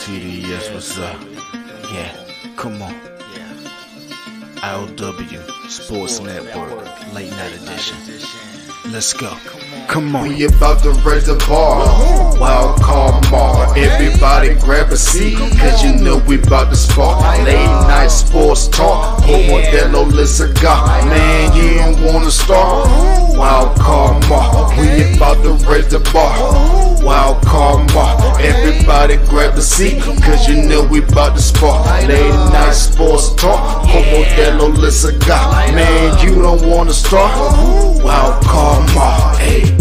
TDS, what's up? Yeah, come on. I.O.W. Sports Network, late night edition. Let's go. Come on. We about to raise the bar. Wild card mark. Everybody grab a seat, cause you know we about to spark. Late night sports talk. Modelo Le Cigar. Man, you don't wanna start. Wild card mark. We about to raise the bar. Wild card mark. Everybody grab a seat, cause you know we about to spark. Late night sports talk. Modelo Le Cigar. Man, you don't wanna start. Wild card mark. Hey.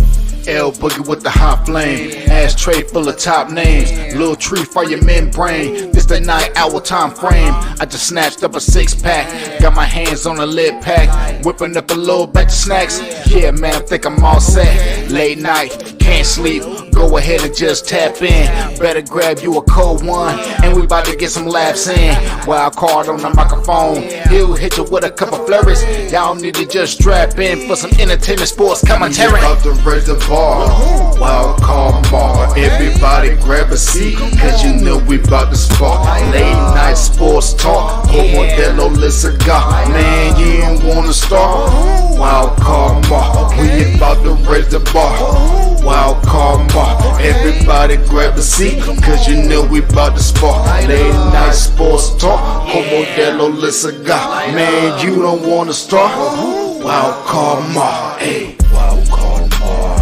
L Boogie with the hot flame, ashtray full of top names, little tree for your membrane. This the night hour time frame. I just snatched up a 6-pack, got my hands on a lid pack, whipping up a little batch of snacks. Yeah, man, I think I'm all set. Late night, can't sleep. Go ahead and just tap in. Better grab you a cold one, and we about to get some laughs in. Wild card on the microphone, he'll hit you with a couple flurries. Y'all need to just strap in for some entertainment sports commentary. We about to raise the bar. Wild card bar. Everybody grab a seat, cause you know we about to spark. Late night sports talk. Modelo Le Cigar. Man, you don't wanna start. Wild card bar. We about to raise the bar. Wild card bar. Everybody grab a seat, cause you know we about to spark. Late night sports talk. Modelo Le Cigar. Man, you don't wanna start. Wild card bar. Hey. Wild card bar.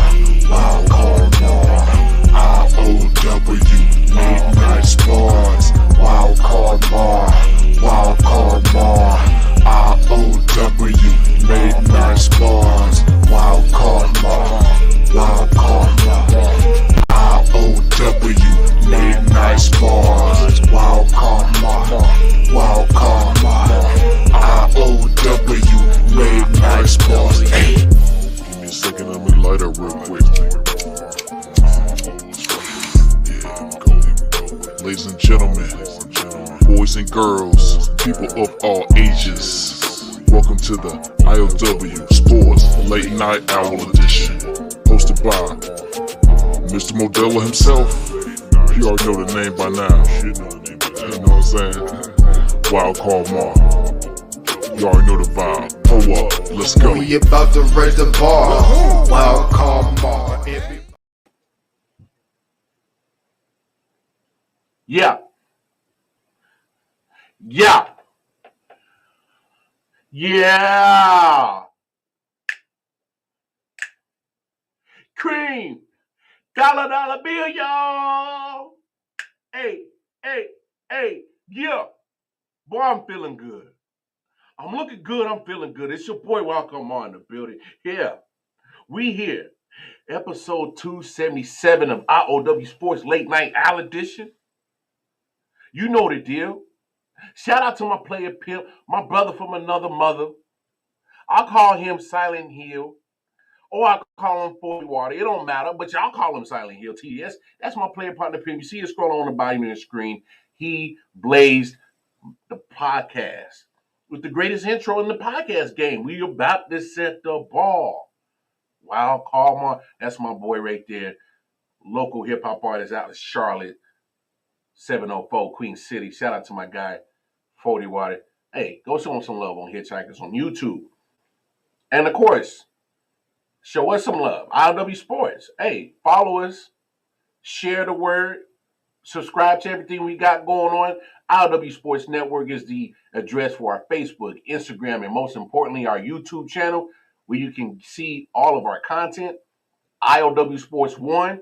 Wild card bar. I.O.W. Late night sports. Wild card bar. Wild card bar. I.O.W. Late night sports. Wild card bar. Wild card bar. I.O.W. Late night sports. Wild card bar. Wild card bar. I.O.W. Late night sports. Hey. Give me a second, let me light up real quick. Ladies and gentlemen, boys and girls, people of all ages, welcome to the I.O.W. Sports Late Night Hour Edition, hosted by Mr. Modelo himself. You already know the name by now. You know what I'm saying? Wild Card Mar. You already know the vibe. Pull up, let's go. We about to raise the bar. Wild card Mar. Yeah. Yeah. Yeah. Cream. Dollar bill, y'all. Hey, yeah. Boy, I'm feeling good. I'm looking good. I'm feeling good. It's your boy, Welcome on in the building. Yeah. We here. Episode 277 of I.O.W. Sports Late Night Hour Edition. You know the deal. Shout out to my player pimp, my brother from another mother. I'll call him Silent Hill, or I call him 40 Water. It don't matter, but y'all call him Silent Hill. TDS. That's my player partner pimp. You see it scrolling on the bottom of the screen. He blazed the podcast with the greatest intro in the podcast game. We about to set the ball. Wow, Carl, that's my boy right there. Local hip hop artist out of Charlotte. 704 Queen City. Shout out to my guy, 40 Water. Hey, go show him some love on Hitchhikers on YouTube. And of course, show us some love. I.O.W. Sports. Hey, follow us, share the word, subscribe to everything we got going on. I.O.W. Sports Network is the address for our Facebook, Instagram, and most importantly, our YouTube channel, where you can see all of our content. I.O.W. Sports 1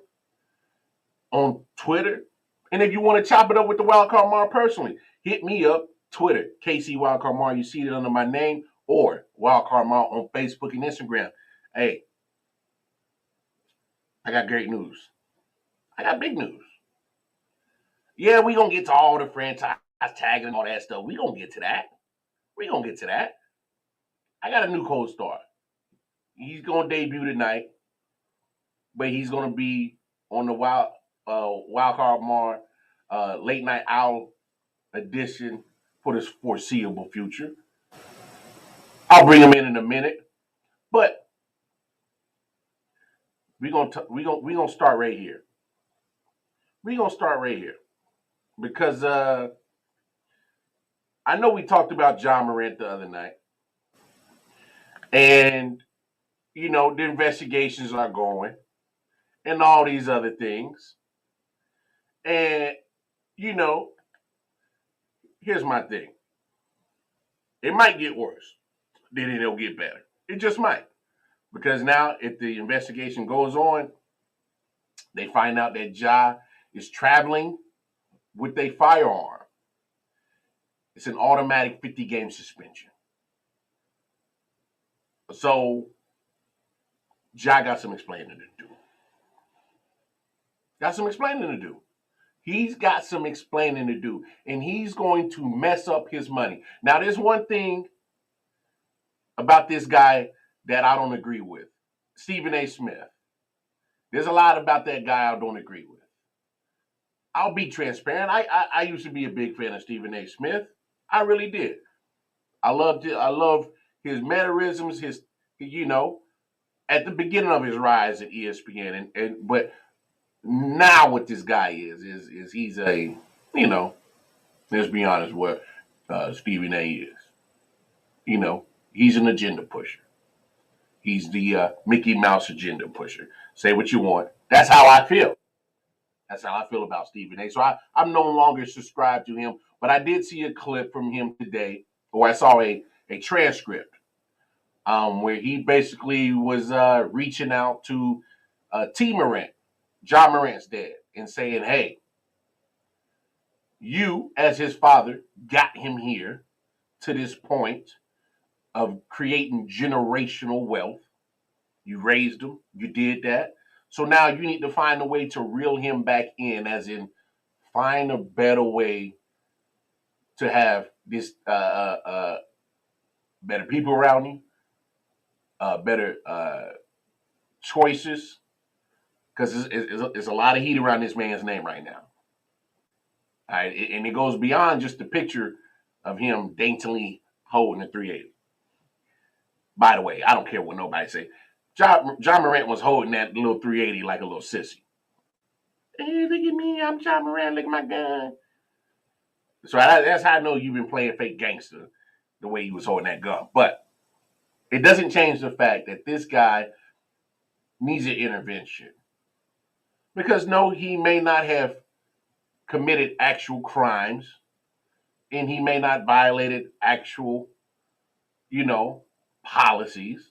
on Twitter. And if you want to chop it up with the Wildcard Mar personally, hit me up, Twitter, KC Wildcard Mar. You see it under my name, or Wildcard Mar on Facebook and Instagram. Hey, I got great news. I got big news. Yeah, we going to get to all the franchise tagging and all that stuff. We going to get to that. I got a new co-star. He's going to debut tonight, but he's going to be on the Wildcard Mar Late Night Owl edition for the foreseeable future. I'll bring him in a minute, but we're gonna start right here. because I know we talked about John Morant the other night, and the investigations are going and all these other things. And you know, here's my thing: it might get worse, then it'll get better. It just might, because now if the investigation goes on, they find out that Ja is traveling with a firearm. It's an automatic 50-game suspension. So Ja got some explaining to do. Got some explaining to do. He's got some explaining to do, and he's going to mess up his money. Now, there's one thing about this guy that I don't agree with, Stephen A. Smith. There's a lot about that guy I don't agree with. I'll be transparent. I used to be a big fan of Stephen A. Smith. I really did. I loved it. I love his mannerisms. At the beginning of his rise at ESPN, but now what this guy is he's a let's be honest, what Stephen A. is. He's an agenda pusher. He's the Mickey Mouse agenda pusher. Say what you want. That's how I feel. That's how I feel about Stephen A. So I'm no longer subscribed to him, but I did see a clip from him today, or I saw a transcript where he basically was reaching out to T. Morant, John Morant's dad, and saying, hey, you, as his father, got him here to this point of creating generational wealth. You raised him. You did that. So now you need to find a way to reel him back in, as in find a better way to have this better people around you, better choices, because it's a lot of heat around this man's name right now. All right, and it goes beyond just the picture of him daintily holding a 380. By the way, I don't care what nobody say. John Morant was holding that little 380 like a little sissy. Hey, look at me, I'm John Morant, look at my gun. So that's how I know you've been playing fake gangster, the way he was holding that gun. But it doesn't change the fact that this guy needs an intervention. Because no, he may not have committed actual crimes, and he may not violated actual, policies.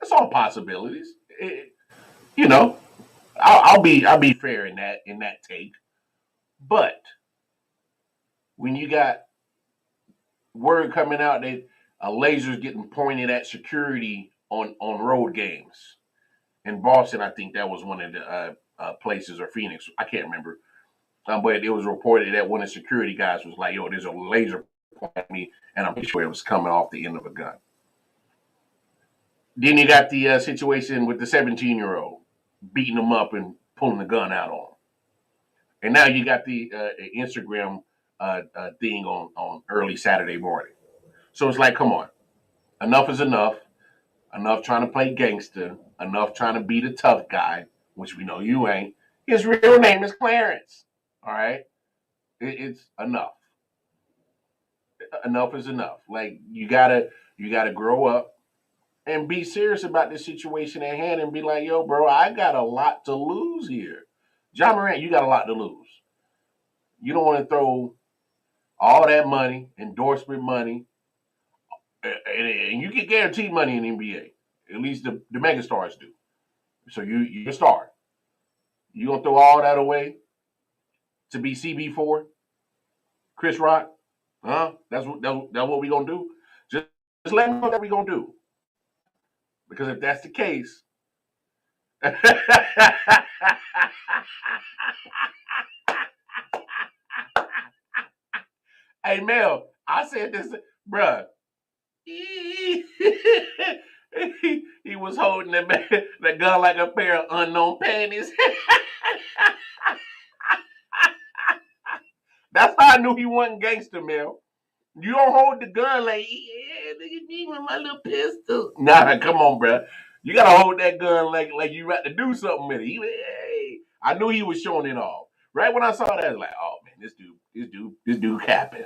It's all possibilities. You know, I'll be fair in that take. But when you got word coming out that lasers getting pointed at security on road games in Boston, I think that was one of the places, or Phoenix, I can't remember. But it was reported that one of the security guys was like, "Yo, there's a laser pointing at me," and I'm pretty sure it was coming off the end of a gun. Then you got the situation with the 17-year-old beating him up and pulling the gun out on him. And now you got the Instagram thing on early Saturday morning. So it's like, come on, enough is enough. Enough trying to play gangster. Enough trying to be the tough guy, which we know you ain't. His real name is Clarence. All right, it's enough. Enough is enough. Like you gotta grow up and be serious about this situation at hand, and be like, yo, bro, I got a lot to lose here. John Morant, you got a lot to lose. You don't want to throw all that money, endorsement money, and you get guaranteed money in the NBA. At least the megastars do. So you're a star. You gonna throw all that away to be CB4, Chris Rock? Huh? That's what we gonna do. Just let me know what we gonna do. Because if that's the case, hey Mel, I said this, bruh. He was holding the gun like a pair of unknown panties. That's how I knew he wasn't gangster, Mel. You don't hold the gun like, yeah, look at me with my little pistol. Nah, come on, bro. You gotta hold that gun like you got to do something with it. Hey. I knew he was showing it off. Right when I saw that, I was like, oh man, this dude capping.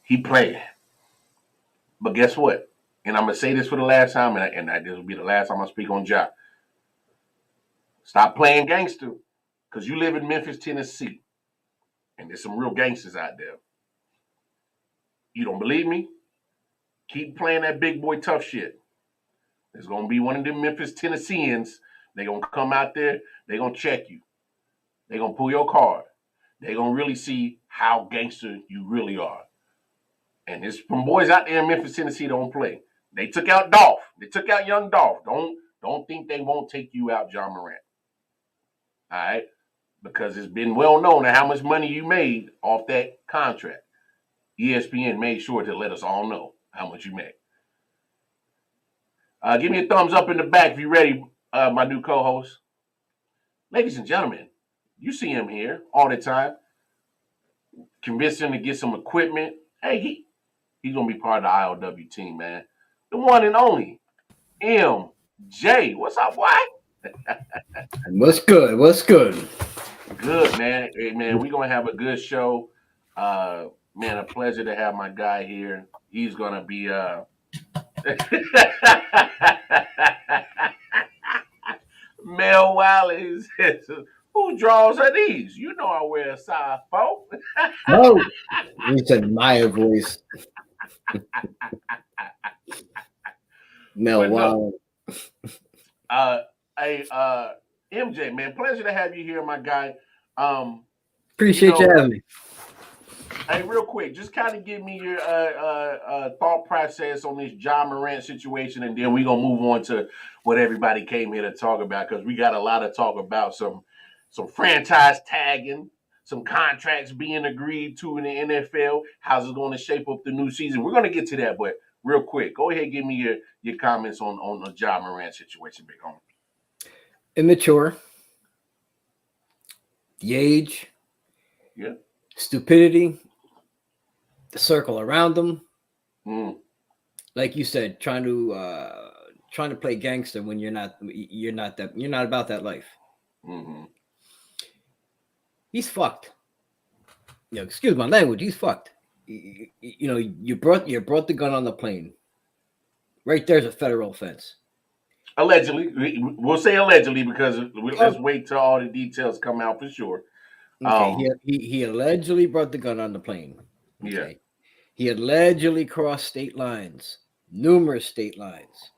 He playing. But guess what? And I'm gonna say this for the last time, and this will be the last time I speak on Ja. Stop playing gangster, because you live in Memphis, Tennessee, and there's some real gangsters out there. You don't believe me? Keep playing that big boy tough shit. There's gonna be one of them Memphis Tennesseans. They gonna come out there. They gonna check you. They gonna pull your card. They gonna really see how gangster you really are. And there's some boys out there in Memphis, Tennessee don't play. They took out Dolph. They took out young Dolph. Don't think they won't take you out, John Morant. All right? Because it's been well known how much money you made off that contract. ESPN made sure to let us all know how much you made. Give me a thumbs up in the back if you're ready, my new co-host. Ladies and gentlemen, you see him here all the time. Convince him to get some equipment. Hey, he's going to be part of the I.O.W. team, man. The one and only MJ. What's up, boy? What's good? What's good? Good, man. Hey, man, we're going to have a good show. Man, a pleasure to have my guy here. He's going to be... Mel Wiley says, who draws are these? You know I wear a size 4. Oh, you said Maya voice. Mel Wiley. Hey, MJ, man, pleasure to have you here, my guy. Appreciate you having me. Hey, real quick, just kind of give me your thought process on this Ja Morant situation, and then we're going to move on to what everybody came here to talk about, because we got a lot of talk about some franchise tagging, some contracts being agreed to in the NFL. How's it going to shape up the new season? We're going to get to that, but real quick, go ahead and give me your comments on the Ja Morant situation, big homie. Immature. The age. Yeah. Stupidity. The circle around them. Like you said, trying to play gangster when you're not about that life. Mm-hmm. He's fucked. Excuse my language. He's fucked. You brought the gun on the plane. Right there's a federal offense. Allegedly, we'll say allegedly because let's wait till all the details come out for sure. Okay, he allegedly brought the gun on the plane. Okay. Yeah. He allegedly crossed state lines, numerous state lines.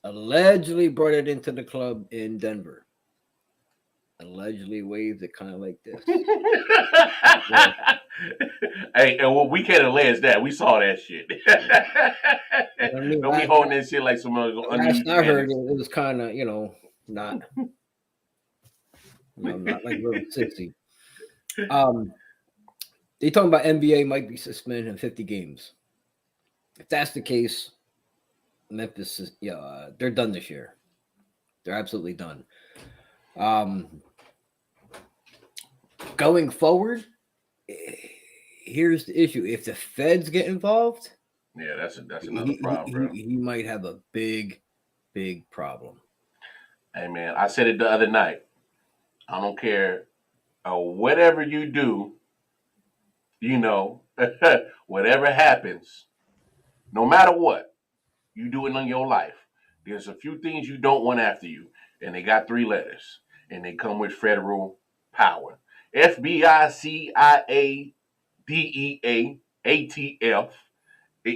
Allegedly brought it into the club in Denver. Allegedly waved it kind of like this. Hey, well, we can't allege that. We saw that shit. Don't be holding that shit like some last I heard it was kind of, not like real sissy. They talking about NBA might be suspended in 50 games. If that's the case, Memphis is they're done this year. They're absolutely done. Going forward, here's the issue: if the feds get involved, yeah, that's another problem. He might have a big problem. Hey man, I said it the other night. I don't care whatever you do, whatever happens, no matter what you do in your life, there's a few things you don't want after you, and they got 3 letters, and they come with federal power. FBI, CIA, DEA, ATF,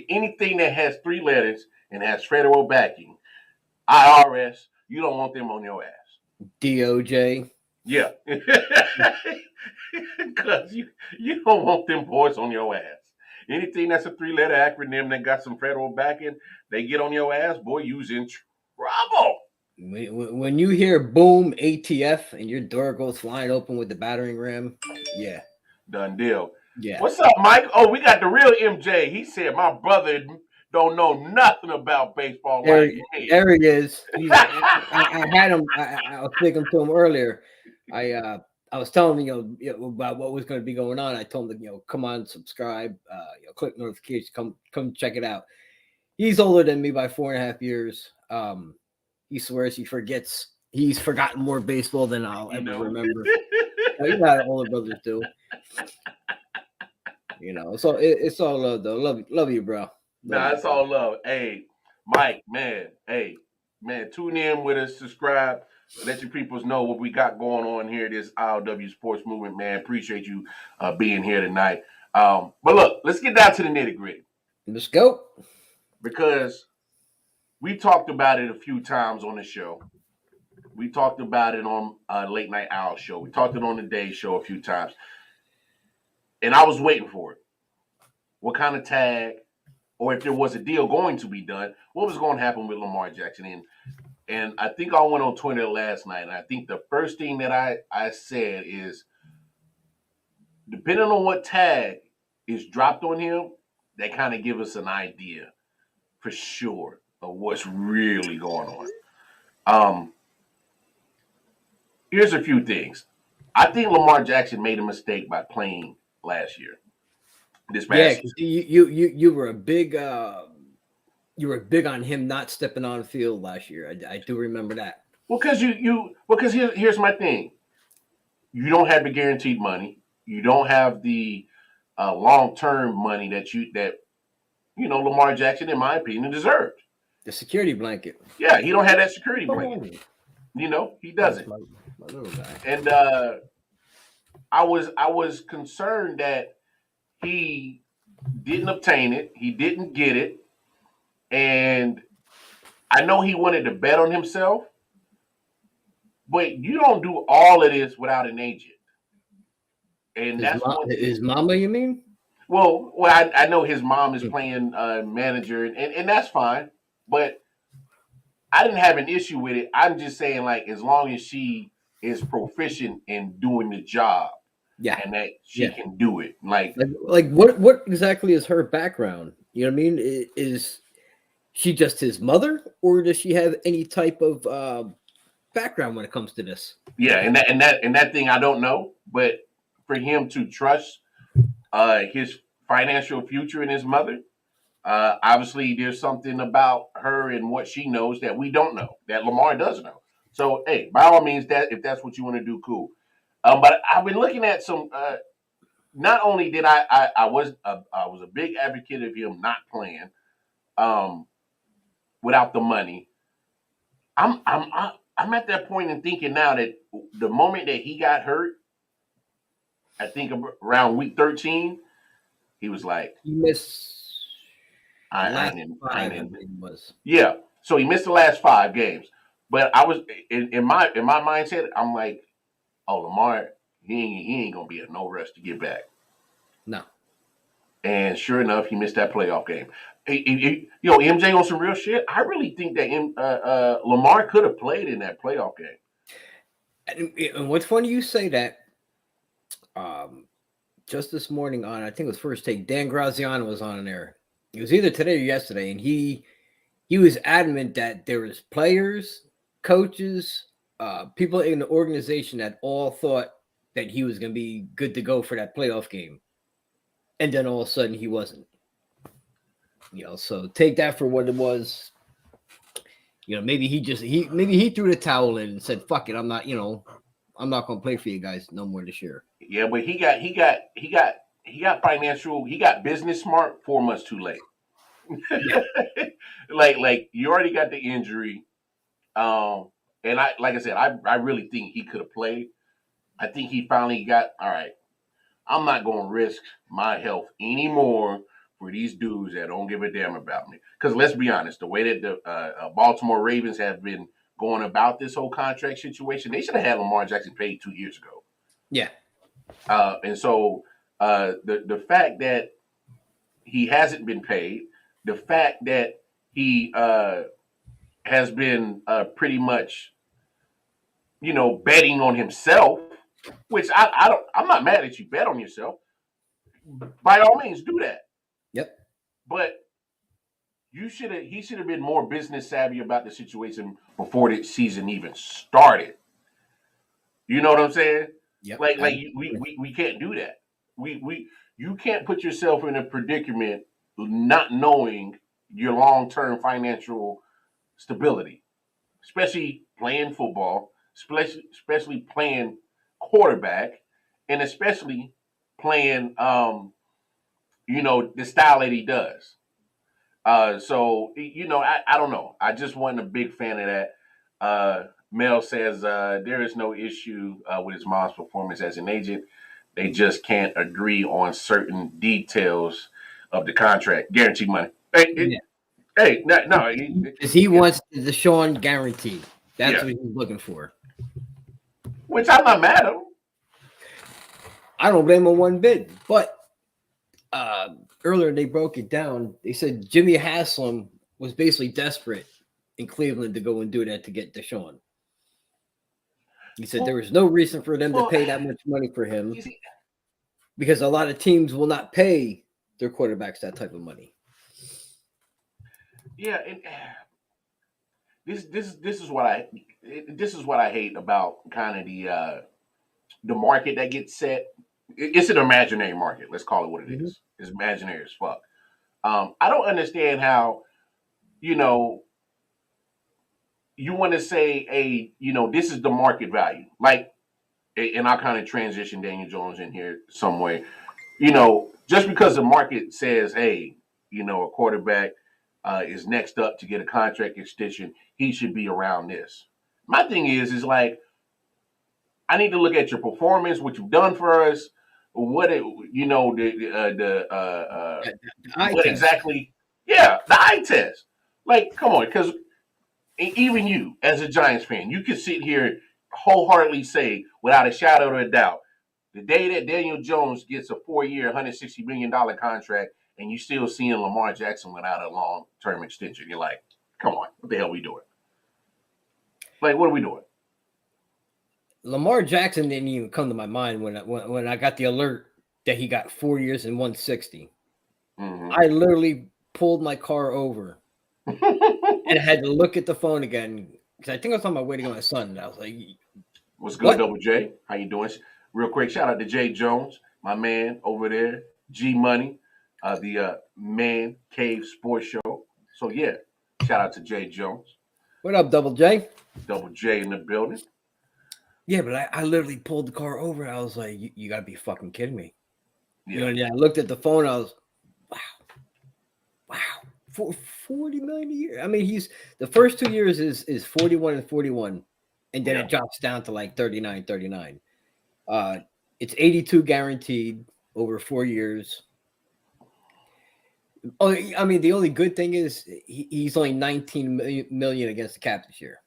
anything that has 3 letters and has federal backing, IRS, you don't want them on your ass. DOJ. Yeah. Because you don't want them boys on your ass. Anything that's a 3-letter acronym that got some federal backing, they get on your ass, boy, you's in trouble. When you hear boom ATF and your door goes flying open with the battering ram, yeah. Done deal. Yeah. What's up, Mike? Oh, we got the real MJ. He said my brother don't know nothing about baseball there, like me. There he is. I had him. I was speaking to him earlier. I was telling him, about what was going to be going on. I told him, come on, subscribe, click notifications, come check it out. He's older than me by 4.5 years. He swears he's forgotten more baseball than I'll ever remember. You know how older brothers do. So it's all love though. Love you, bro. Love Nah, you. it's all love. Hey, Mike, man. Hey, man, tune in with us, subscribe, let your peoples know what we got going on here. This I.O.W. Sports Movement, man. Appreciate you being here tonight. But look, let's get down to the nitty gritty Let's go. because we talked about it a few times on the show. We talked about it on Late Night Owl show. We talked it on the Day show a few times, and I was waiting for it. What kind of tag, or if there was a deal going to be done, what was going to happen with Lamar Jackson? And I think I went on Twitter last night, and I think the first thing that I said is, depending on what tag is dropped on him, that kind of give us an idea for sure of what's really going on. Here's a few things. I think Lamar Jackson made a mistake by playing last year. This Yeah, past season. you were a big you were big on him not stepping on the field last year. I do remember that. Well, because here's my thing. You don't have the guaranteed money. You don't have the long term money that Lamar Jackson, in my opinion, deserved. The security blanket. Yeah, he don't have that security blanket. He doesn't. My little guy. And I was concerned that he didn't obtain it. He didn't get it, and I know he wanted to bet on himself. But you don't do all of this without an agent, and His mama. You mean? Well, I know his mom is playing manager, and that's fine. But I didn't have an issue with it. I'm just saying, like, as long as she is proficient in doing the job, Yeah, and that she can do it, like what exactly is her background? You know what I mean? Is she just his mother, or does she have any type of background when it comes to this? Yeah, and that thing I don't know, but for him to trust his financial future in his mother, obviously there's something about her and what she knows that we don't know, that Lamar does know. So hey, by all means, that if that's what you want to do, cool. But I've been looking at some. Not only did I was a big advocate of him not playing without the money. I'm at that point in thinking now that the moment that he got hurt, I think around week 13, he was like, He missed. I didn't. Was. Yeah, so he missed the last 5 games. But I was in my mindset, I'm like, oh, Lamar, he ain't gonna be at no rush to get back. No. And sure enough, he missed that playoff game. MJ on some real shit. I really think that Lamar could have played in that playoff game. And what's funny you say that. Just this morning I think it was First Take, Dan Graziano was on there. It was either today or yesterday, and he was adamant that there was players, coaches, people in the organization that all thought that he was going to be good to go for that playoff game, and then all of a sudden he wasn't. So take that for what it was. Maybe he threw the towel in and said, "Fuck it, I'm not going to play for you guys no more this year." Yeah, but he got financial. He got business smart 4 months too late. Yeah. like you already got the injury, and like I said, I really think he could have played. I think he finally got all right. I'm not going to risk my health anymore for these dudes that don't give a damn about me. Because let's be honest, the way that the Baltimore Ravens have been going about this whole contract situation, they should have had Lamar Jackson paid 2 years ago. Yeah. And so the fact that he hasn't been paid, the fact that he has been pretty much, betting on himself, which I'm not mad at you. Bet on yourself. By all means, do that. Yep. But he should have been more business savvy about the situation before the season even started. You know what I'm saying? Yep. We can't do that. You can't put yourself in a predicament not knowing your long-term financial stability, especially playing football, especially playing quarterback, and especially playing the style that he does. So I don't know. I just wasn't a big fan of that. Mel says there is no issue with his mom's performance as an agent. They just can't agree on certain details of the contract. Guarantee money. Yeah. No, Because he wants the Deshaun guarantee. That's yeah. what he's looking for. Which I'm not mad at him. I don't blame him one bit. But earlier they broke it down. They said Jimmy Haslam was basically desperate in Cleveland to go and do that to get Deshaun. He said there was no reason for them to pay that much money for him because a lot of teams will not pay their quarterbacks that type of money. Yeah, and this is what I hate about kind of the market that gets set. It's an imaginary market. Let's call it what it is. It's imaginary as fuck. I don't understand how you want to say this is the market value. Like, and I'll kind of transition Daniel Jones in here some way. Just because the market says, hey, a quarterback is next up to get a contract extension, he should be around this. My thing is like, I need to look at your performance, what you've done for us, what it, what exactly, the eye test. Like, come on, because even you, as a Giants fan, you can sit here and wholeheartedly say, without a shadow of a doubt, the day that Daniel Jones gets a 4-year, $160 million contract, and you still seeing Lamar Jackson without a long-term extension, you're like, come on, what the hell are we doing? Like, what are we doing? Lamar Jackson didn't even come to my mind when I got the alert that he got 4 years and 160. Mm-hmm. I literally pulled my car over and had to look at the phone again because I think I was on my way to get my son. And I was like, "What's good, Double J? How you doing?" Real quick, shout out to Jay Jones, my man over there, G Money, the Man Cave Sports Show. So yeah, shout out to Jay Jones. What up, Double J? Double J in the building. Yeah, but I literally pulled the car over. And I was like, you got to be fucking kidding me. Yeah. I looked at the phone. I was, wow. For 40 million a year. I mean, he's the first 2 years is 41 and 41, and then it drops down to like 39. It's 82 guaranteed over 4 years. Oh, I mean, the only good thing is he's only 19 million against the cap this year.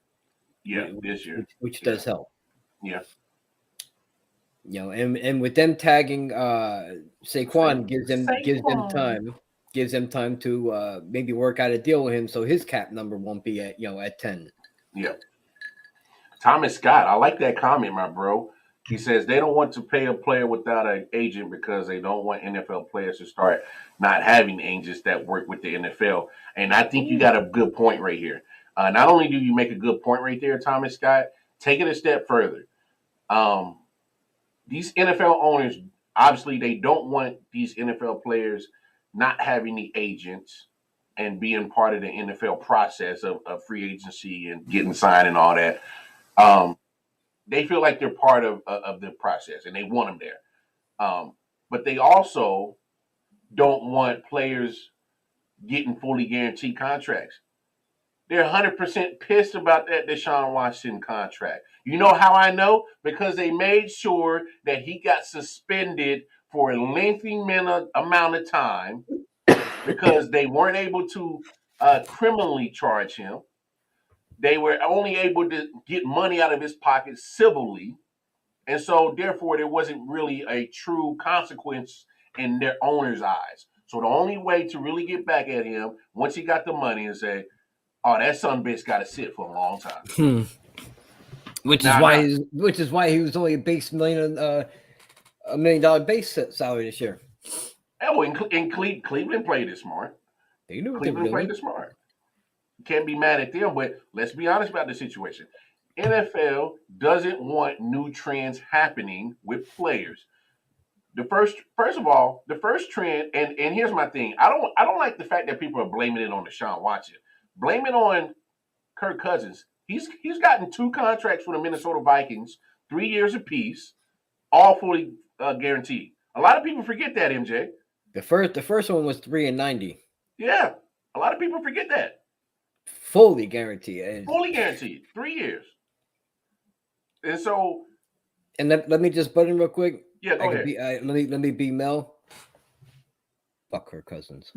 Yeah, this year, which does help. Yeah. And with them tagging Saquon gives them time to maybe work out a deal with him so his cap number won't be at 10. Yeah. Thomas Scott, I like that comment, my bro. He says they don't want to pay a player without an agent because they don't want NFL players to start not having agents that work with the NFL. And I think you got a good point right here. Not only do you make a good point right there, Thomas Scott, take it a step further. These NFL owners, obviously, they don't want these NFL players not having the agents and being part of the NFL process of free agency and getting signed and all that. They feel like they're part of the process and they want them there. But they also don't want players getting fully guaranteed contracts. They're 100% pissed about that Deshaun Watson contract. You know how I know? Because they made sure that he got suspended for a lengthy amount of time because they weren't able to criminally charge him. They were only able to get money out of his pocket civilly. And so, therefore, there wasn't really a true consequence in their owner's eyes. So the only way to really get back at him, once he got the money, and say, oh, that son bitch got to sit for a long time. Which is why he was only a base $1 million base salary this year. Oh, and Cleveland played it smart. They knew Cleveland played it smart. Can't be mad at them, but let's be honest about the situation. NFL doesn't want new trends happening with players. First of all, the first trend, and here's my thing. I don't like the fact that people are blaming it on Deshaun Watson. Blame it on Kirk Cousins. He's gotten 2 contracts for the Minnesota Vikings, 3 years apiece, all fully guaranteed. A lot of people forget that, MJ. The first one was 3 and 90, Yeah, a lot of people forget that. fully guaranteed. Fully guaranteed, 3 years. And so, And let me just butt in real quick. yeah, I go could ahead. be let me be Mel. Fuck her cousins.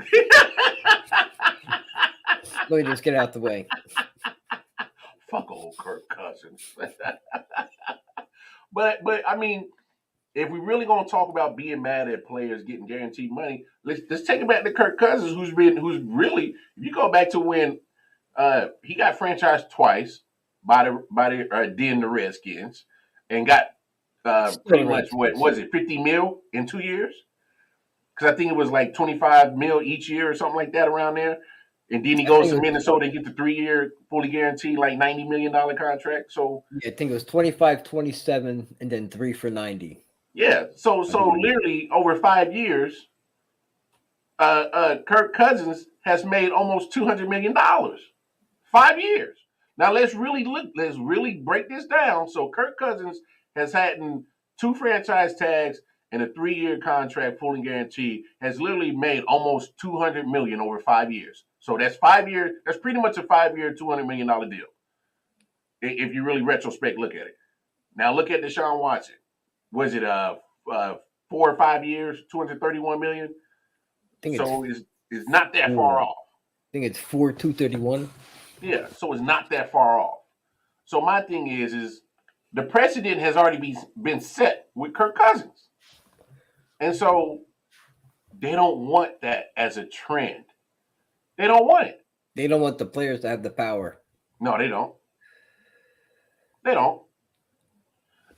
Let me just get out the way. Fuck old Kirk Cousins. but I mean, if we really gonna talk about being mad at players getting guaranteed money, let's take it back to Kirk Cousins, who's really, if you go back to when he got franchised twice by the Redskins, and got pretty much what was it, 50 mil in 2 years? Because I think it was like 25 mil each year or something like that around there. And then he I goes think to it was, Minnesota and get the 3 year fully guaranteed like $90 million contract. So I think it was 25, 27, and then 3 for 90. yeah, so I so believe. literally over 5 years, Kirk Cousins has made almost $200 million. 5 years. Now let's really look. Let's really break this down. So Kirk Cousins has had two franchise tags and a 3 year contract, fully guaranteed. Has literally made almost $200 million over 5 years. So that's 5 years. That's pretty much a 5 year, $200 million deal. If you really retrospect, look at it. Now look at Deshaun Watson. Was it 4 or 5 years, 231 million? I think So it's not that far off. I think it's 4,231. Yeah, so it's not that far off. So my thing is the precedent has already been set with Kirk Cousins, and so they don't want that as a trend. They don't want it. They don't want the players to have the power. No, they don't. They don't.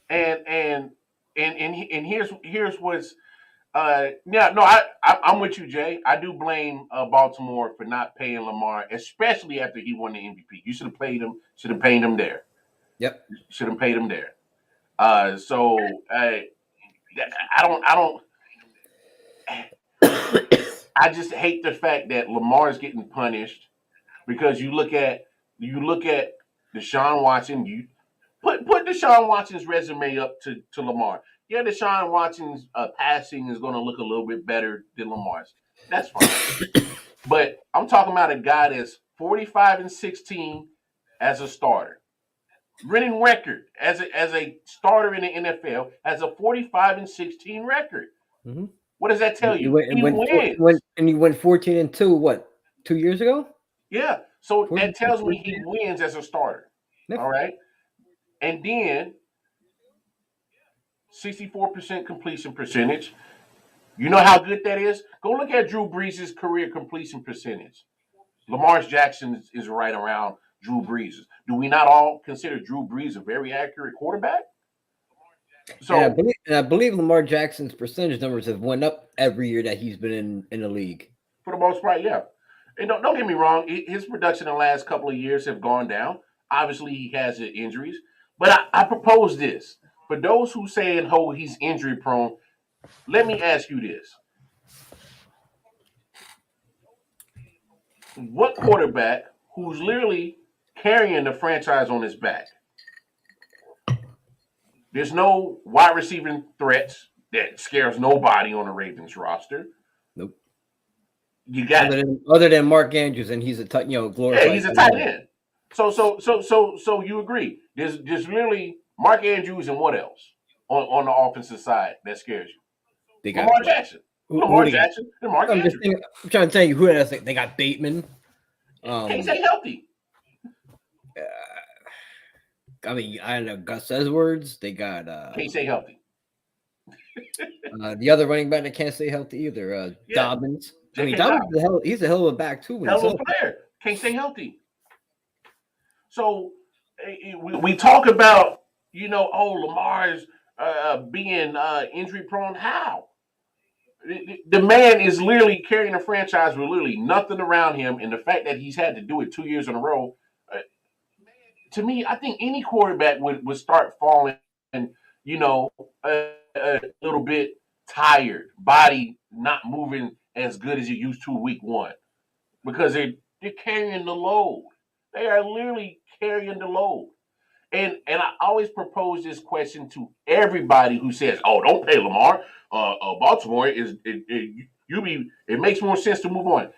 And here's what's yeah, no, I'm with you, Jay. I do blame Baltimore for not paying Lamar, especially after he won the MVP. You should have paid him. Should have paid him there. Yep. Should have paid him there. So I don't. I just hate the fact that Lamar is getting punished because you look at Deshaun Watson. You put Deshaun Watson's resume up to Lamar. Yeah, Deshaun Watson's passing is going to look a little bit better than Lamar's. That's fine. But I'm talking about a guy that's 45-16 as a starter. Winning record as a starter in the NFL has a 45-16 record. Mm-hmm. What does that tell you? He You went 14-2. What, 2 years ago? Yeah. So 14, that tells me 14. he wins as a starter. Yep. All right. And then 64% completion percentage. You know how good that is? Go look at Drew Brees' career completion percentage. Lamar Jackson is right around Drew Brees. Do we not all consider Drew Brees a very accurate quarterback? So And I believe Lamar Jackson's percentage numbers have went up every year that he's been in the league. for the most part, yeah. And don't get me wrong, his production in the last couple of years have gone down. Obviously, he has injuries. But I propose this. For those who saying, oh, he's injury prone, let me ask you this. What quarterback who's literally carrying the franchise on his back? There's no wide receiving threats that scares nobody on the Ravens roster. Nope. You got other than Mark Andrews, and he's a glorified. Yeah, he's a tight end. So you agree? There's really Mark Andrews and what else on the offensive side that scares you? They got Lamar Jackson. Lamar Jackson and Mark Andrews. I'm trying to tell you who else. They got Bateman. Can't stay healthy. I mean, I don't know, Gus Edwards. They got can't stay healthy. The other running back that can't stay healthy either. Dobbins. I mean, Dobbins he's a hell of a back too. Hell of a player. Can't stay healthy. So we talk about, Lamar's being injury prone. How? The man is literally carrying a franchise with literally nothing around him, and the fact that he's had to do it 2 years in a row. To me, I think any quarterback would start falling, a little bit tired, body not moving as good as it used to week one, because they're carrying the load. They are literally carrying the load. And I always propose this question to everybody who says, "Oh, don't pay Lamar. Baltimore you It makes more sense to move on.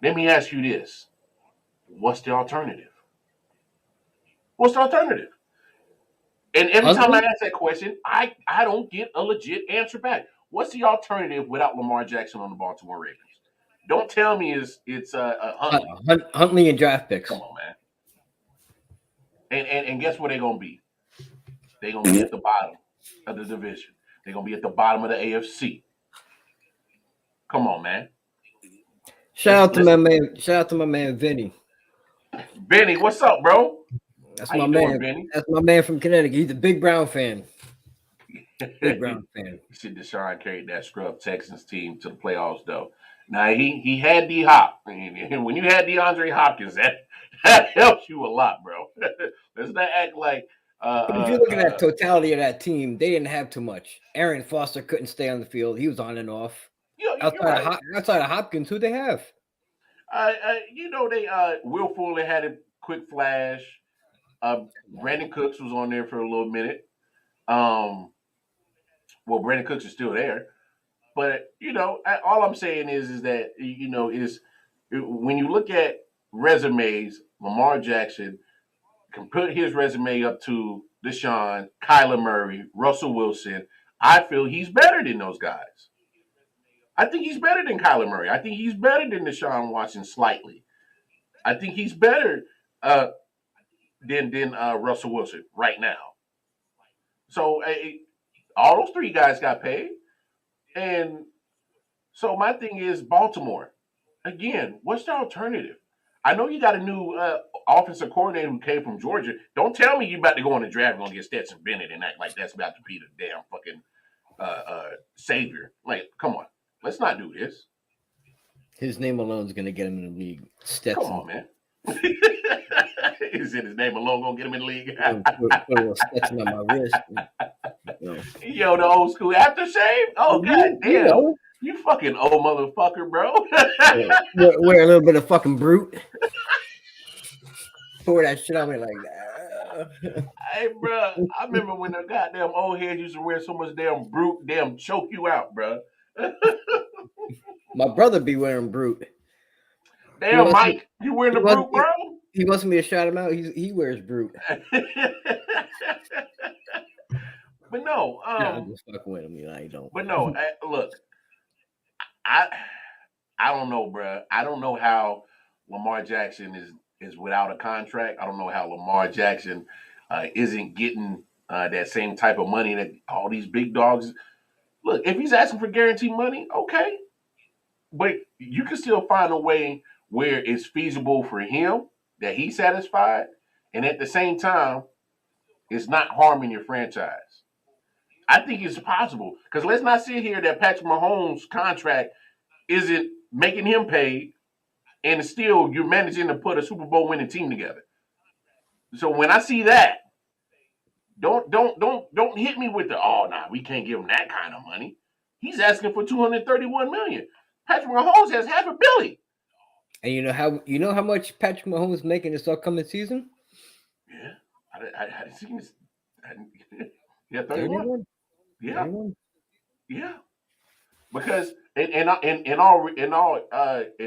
Let me ask you this: what's the alternative? What's the alternative? And every time I Huntley? ask that question, I don't get a legit answer back. What's the alternative without Lamar Jackson on the Baltimore Ravens? Don't tell me it's Huntley. Huntley and draft picks. Come on, man. And guess where they're gonna be? They're gonna be at the bottom of the division. They're gonna be at the bottom of the AFC. Come on, man. Shout out to my man. Shout out to my man Vinny. Benny, what's up, bro? That's How my you man. doing, Benny? That's my man from Connecticut. He's a big Brown fan. Big Brown fan. Shit, Deshaun carried that scrub Texans team to the playoffs, though. Now he had D Hop, and when you had DeAndre Hopkins, that helps you a lot, bro. Let's not act like. But if you look at that totality of that team, they didn't have too much. Aaron Foster couldn't stay on the field; he was on and off. You're right. Outside of Hopkins, who they have? They Will Fuller had a quick flash. Brandon Cooks was on there for a little minute. Well, Brandon Cooks is still there, but all I'm saying is that is when you look at resumes, Lamar Jackson can put his resume up to Deshaun, Kyler Murray, Russell Wilson. I feel he's better than those guys. I think he's better than Kyler Murray. I think he's better than Deshaun Watson slightly. I think he's better than Russell Wilson right now. So all those three guys got paid. And so my thing is Baltimore. Again, what's the alternative? I know you got a new offensive coordinator who came from Georgia. Don't tell me you about to go on the draft and going to get Stetson Bennett and act like that's about to be the damn fucking savior. Like, come on. Let's not do this. His name alone is going to get him in the league. Stetson. Come on, man. Is it his name alone going to get him in the league? Put a little Stetson on my wrist. Yo, the old school aftershave? Oh, god damn. You fucking old motherfucker, bro. wear a little bit of fucking brute. Pour that shit on me like that. Hey, bro, I remember when the goddamn old heads used to wear so much damn brute, damn choke you out, bro. My brother be wearing brute. Damn, Mike, you wearing the brute, bro? He wants me to shout him out. He wears brute. But no, I'm just fucking with him. I don't. But no, look, I don't know, bro. I don't know how Lamar Jackson is without a contract. I don't know how Lamar Jackson isn't getting that same type of money that all these big dogs. Look, if he's asking for guaranteed money, okay, but you can still find a way where it's feasible for him, that he's satisfied, and at the same time, it's not harming your franchise. I think it's possible, because let's not sit here that Patrick Mahomes' contract isn't making him paid, and still you're managing to put a Super Bowl winning team together. So when I see that, don't hit me with we can't give him that kind of money. He's asking for $231 million. Patrick Mahomes has $500 million. And you know how much Patrick Mahomes is making this upcoming season? Yeah, I see this. Yeah, 31. Yeah, 31. Yeah. Because and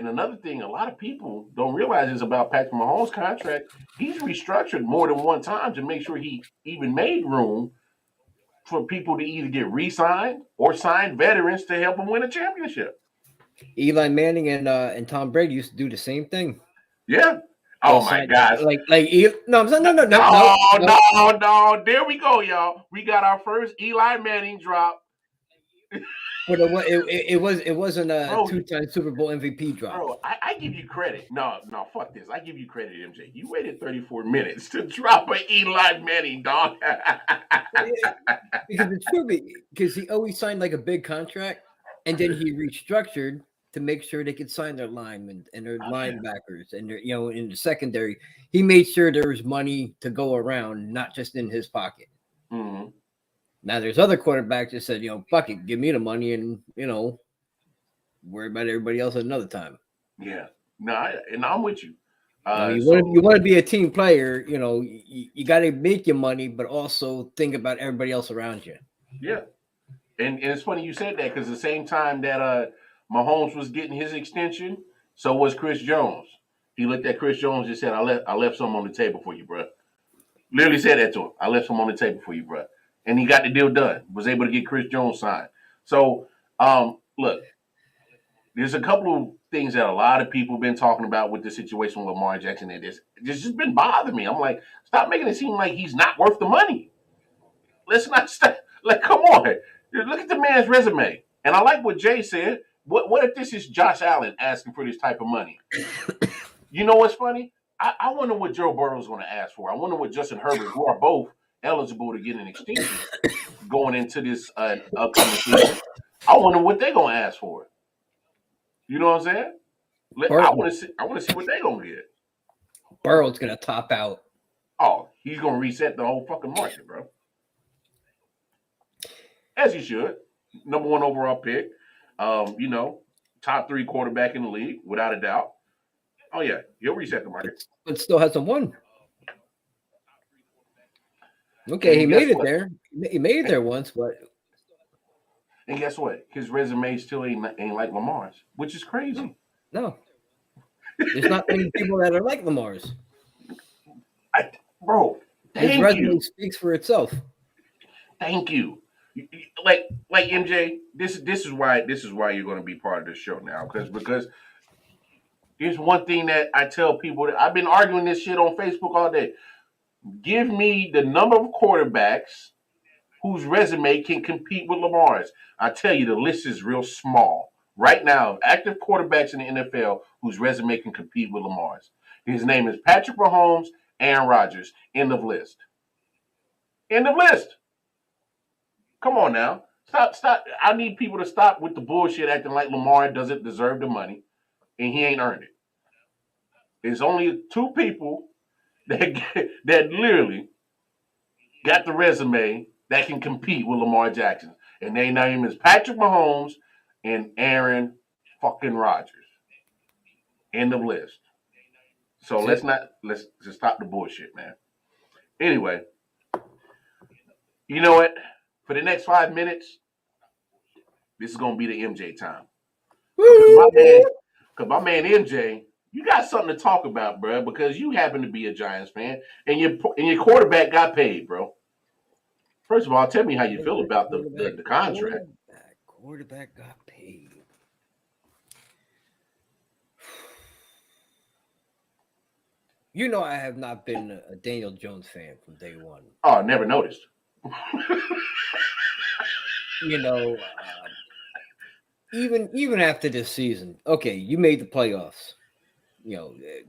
another thing, a lot of people don't realize is about Patrick Mahomes' contract. He's restructured more than one time to make sure he even made room for people to either get re-signed or sign veterans to help him win a championship. Eli Manning and Tom Brady used to do the same thing. Yeah. Oh my gosh! No. There we go, y'all. We got our first Eli Manning drop. But it wasn't a two-time Super Bowl MVP drop. Bro, I give you credit. No, fuck this. I give you credit, MJ. You waited 34 minutes to drop an Eli Manning, dog. Because it's true, because he always signed like a big contract, and then he restructured to make sure they could sign their linemen and their linebackers and their, in the secondary. He made sure there was money to go around, not just in his pocket. Mm-hmm. Now there's other quarterbacks that said, fuck it, give me the money and, worry about everybody else at another time. Yeah. No, and I'm with you. You want to be a team player, you got to make your money, but also think about everybody else around you. Yeah. And it's funny you said that, because the same time that Mahomes was getting his extension, so was Chris Jones. He looked at Chris Jones and said, I left something on the table for you, bro. Literally said that to him. I left some on the table for you, bro. And he got the deal done. Was able to get Chris Jones signed. So, look, there's a couple of things that a lot of people have been talking about with the situation with Lamar Jackson, and it's just been bothering me. I'm like, stop making it seem like he's not worth the money. Let's not stop. Like, come on. Look at the man's resume. And I like what Jay said. What if this is Josh Allen asking for this type of money? You know what's funny? I wonder what Joe Burrow's going to ask for. I wonder what Justin Herbert, who are both eligible to get an extension going into this upcoming season. I wonder what they're going to ask for. You know what I'm saying? I want to see what they're going to get. Burrow's going to top out. Oh, he's going to reset the whole fucking market, bro. As he should. Number 1 overall pick. Top 3 quarterback in the league, without a doubt. Oh, yeah. He'll reset the market. But still hasn't won. Okay, he made it there. He made it there once, but... And guess what? His resume still ain't like Lamar's, which is crazy. No. There's not many people that are like Lamar's. Bro, his resume speaks for itself. Thank you. Like MJ, this is why you're going to be part of this show now, because here's one thing that I tell people that I've been arguing this shit on Facebook all day. Give me the number of quarterbacks whose resume can compete with Lamar's. I tell you, the list is real small. Right now, active quarterbacks in the NFL whose resume can compete with Lamar's. His name is Patrick Mahomes, Aaron Rodgers. End of list. End of list. Come on now. Stop. I need people to stop with the bullshit acting like Lamar doesn't deserve the money and he ain't earned it. There's only 2 people that literally got the resume that can compete with Lamar Jackson. And their name is Patrick Mahomes and Aaron fucking Rodgers. End of list. So let's just stop the bullshit, man. Anyway, you know what? For the next 5 minutes, this is gonna be the MJ time. Because my man MJ, you got something to talk about, bro. Because you happen to be a Giants fan, and your quarterback got paid, bro. First of all, tell me how you feel about the contract. Quarterback got paid. You know, I have not been a Daniel Jones fan from day one. Oh, I never noticed. Even after this season, okay, you made the playoffs.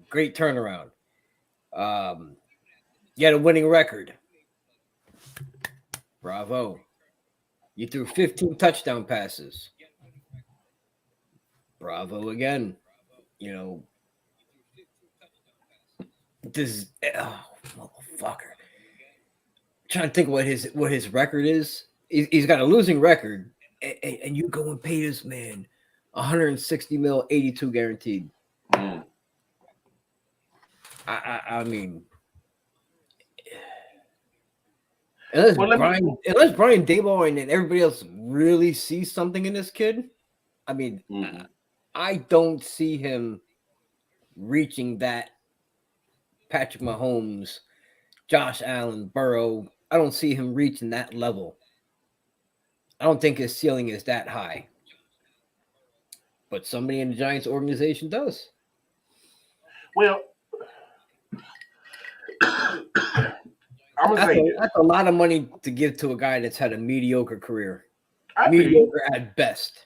Great turnaround. You had a winning record. Bravo. You threw 15 touchdown passes. Bravo again. This motherfucker. I'm trying to think what his record is. He's got a losing record, and you go and pay this man $160 million, 82 guaranteed. Mm. I mean, unless Brian Daboll and everybody else really sees something in this kid, I mean, I don't see him reaching that Patrick Mahomes, Josh Allen, Burrow. I don't see him reaching that level. I don't think his ceiling is that high. But somebody in the Giants organization does. Well, I'm gonna say that's a lot of money to give to a guy that's had a mediocre career. Mediocre at best.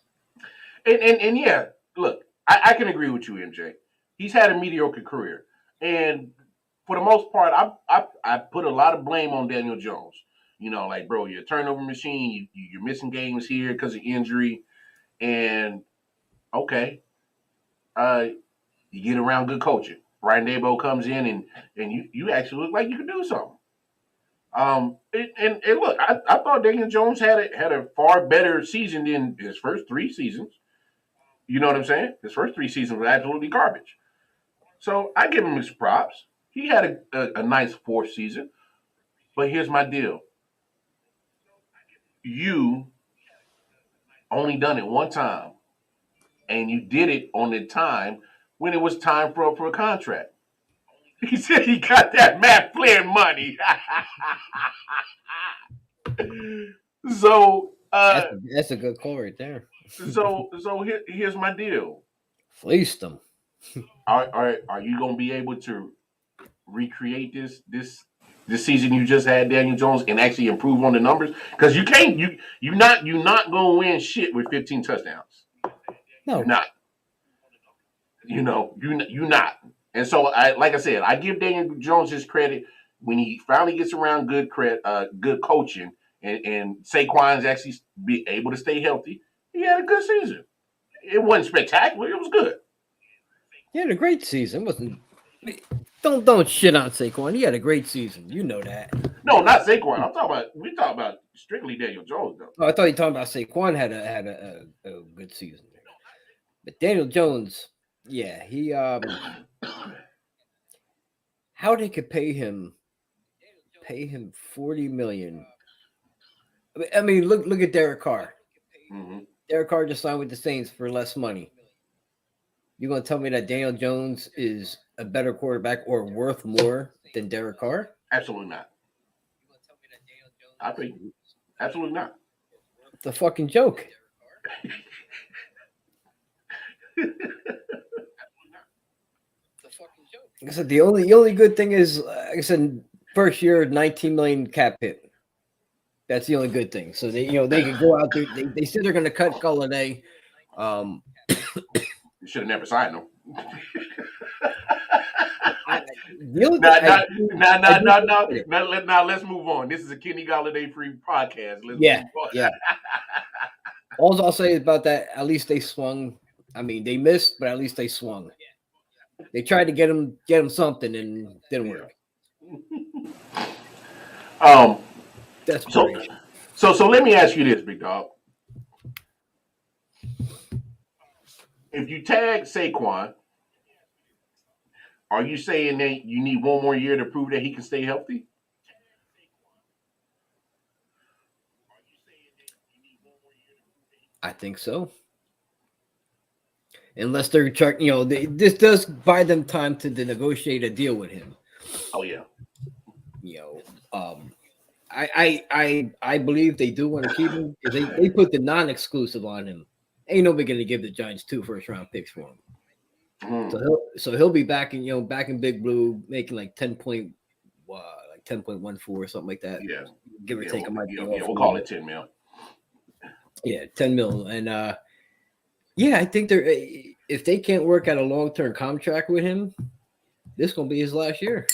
And yeah, look, I can agree with you, MJ. He's had a mediocre career. And for the most part, I put a lot of blame on Daniel Jones. Like, bro, you're a turnover machine. You're missing games here because of injury. And, okay, you get around good coaching. Brian Daboll comes in and you actually look like you can do something. And look, I thought Daniel Jones had a far better season than his first 3 seasons. You know what I'm saying? His first 3 seasons were absolutely garbage. So I give him his props. He had a nice 4th season. But here's my deal. You only done it one time and you did it on the time when it was time for a contract. He said he got that Matt Flynn money. So, That's a good call right there. here's my deal. Fleeced them. Are you gonna be able to recreate this season you just had, Daniel Jones, and actually improve on the numbers? Because you can't. You're not gonna win shit with 15 touchdowns. No, You're not. You're not. And so, like I said, I give Daniel Jones his credit when he finally gets around good coaching, and Saquon's actually be able to stay healthy. He had a good season. It wasn't spectacular. It was good. he had a great season. Wasn't don't shit on Saquon. He had a great season. You know that. No, not Saquon. We talking about strictly Daniel Jones though. Oh, I thought you were talking about Saquon had a good season. But Daniel Jones, yeah, he how they could pay him $40 million. I mean, look at Derek Carr. Mm-hmm. Derek Carr just signed with the Saints for less money. You gonna tell me that Daniel Jones is a better quarterback or worth more than Derek Carr? Absolutely not. I think absolutely not. It's a fucking joke. Like I said, the only good thing is, like I said, first year 19 million cap hit. That's the only good thing. So they could go out there. They said they're going to cut Galladay. You should have never signed him. Now let's move on. This is a Kenny Galladay free podcast. Let's move on. Yeah. All I'll say about that, at least they swung. I mean, they missed, but at least they swung. They tried to get him something and didn't work. That's so let me ask you this, big dog. If you tag Saquon, are you saying that you need one more year to prove that he can stay healthy? I think so. Unless they're this does buy them time to negotiate a deal with him. Oh yeah. I believe they do want to keep him because they put the non-exclusive on him. Ain't nobody gonna give the Giants 2 first-round picks for him. So he'll be back in Big Blue making like 10.14 or something like that. Yeah, give or take. We'll call it 10 mil. Yeah, 10 mil, and I think if they can't work out a long-term contract with him, this is gonna be his last year.